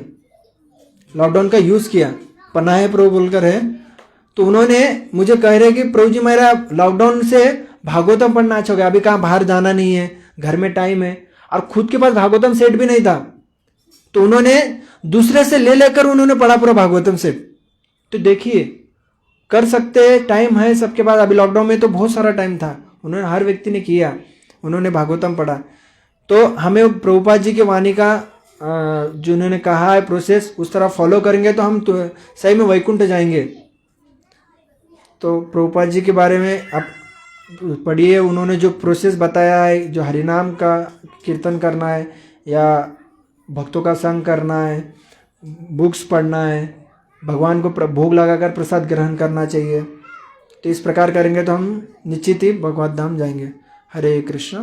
लॉकडाउन का यूज़ किया, पन्नाहे प्रभु बोलकर है। तो उन्होंने मुझे कह रहे कि प्रभु जी मेरा लॉकडाउन से भागवतम पढ़ना अच्छा हो गया, अभी कहाँ बाहर जाना नहीं है, घर में टाइम है, और खुद के पास भागवतम सेट भी नहीं था, तो उन्होंने दूसरे से ले लेकर उन्होंने पढ़ा पूरा भागवतम सेट। तो देखिए कर सकते, टाइम है सबके पास। अभी लॉकडाउन में तो बहुत सारा टाइम था, उन्होंने हर व्यक्ति ने किया, उन्होंने भागवतम पढ़ा। तो हमें प्रभुपाद जी की वाणी का जो उन्होंने कहा है प्रोसेस, उस तरह फॉलो करेंगे तो हम तो सही में वैकुंठ जाएंगे। तो प्रभुपाद जी के बारे में आप पढ़िए, उन्होंने जो प्रोसेस बताया है, जो हरिनाम का कीर्तन करना है या भक्तों का संग करना है, बुक्स पढ़ना है, भगवान को भोग लगाकर प्रसाद ग्रहण करना चाहिए, तो इस प्रकार करेंगे तो हम निश्चित ही भगवत धाम जाएंगे। हरे कृष्ण।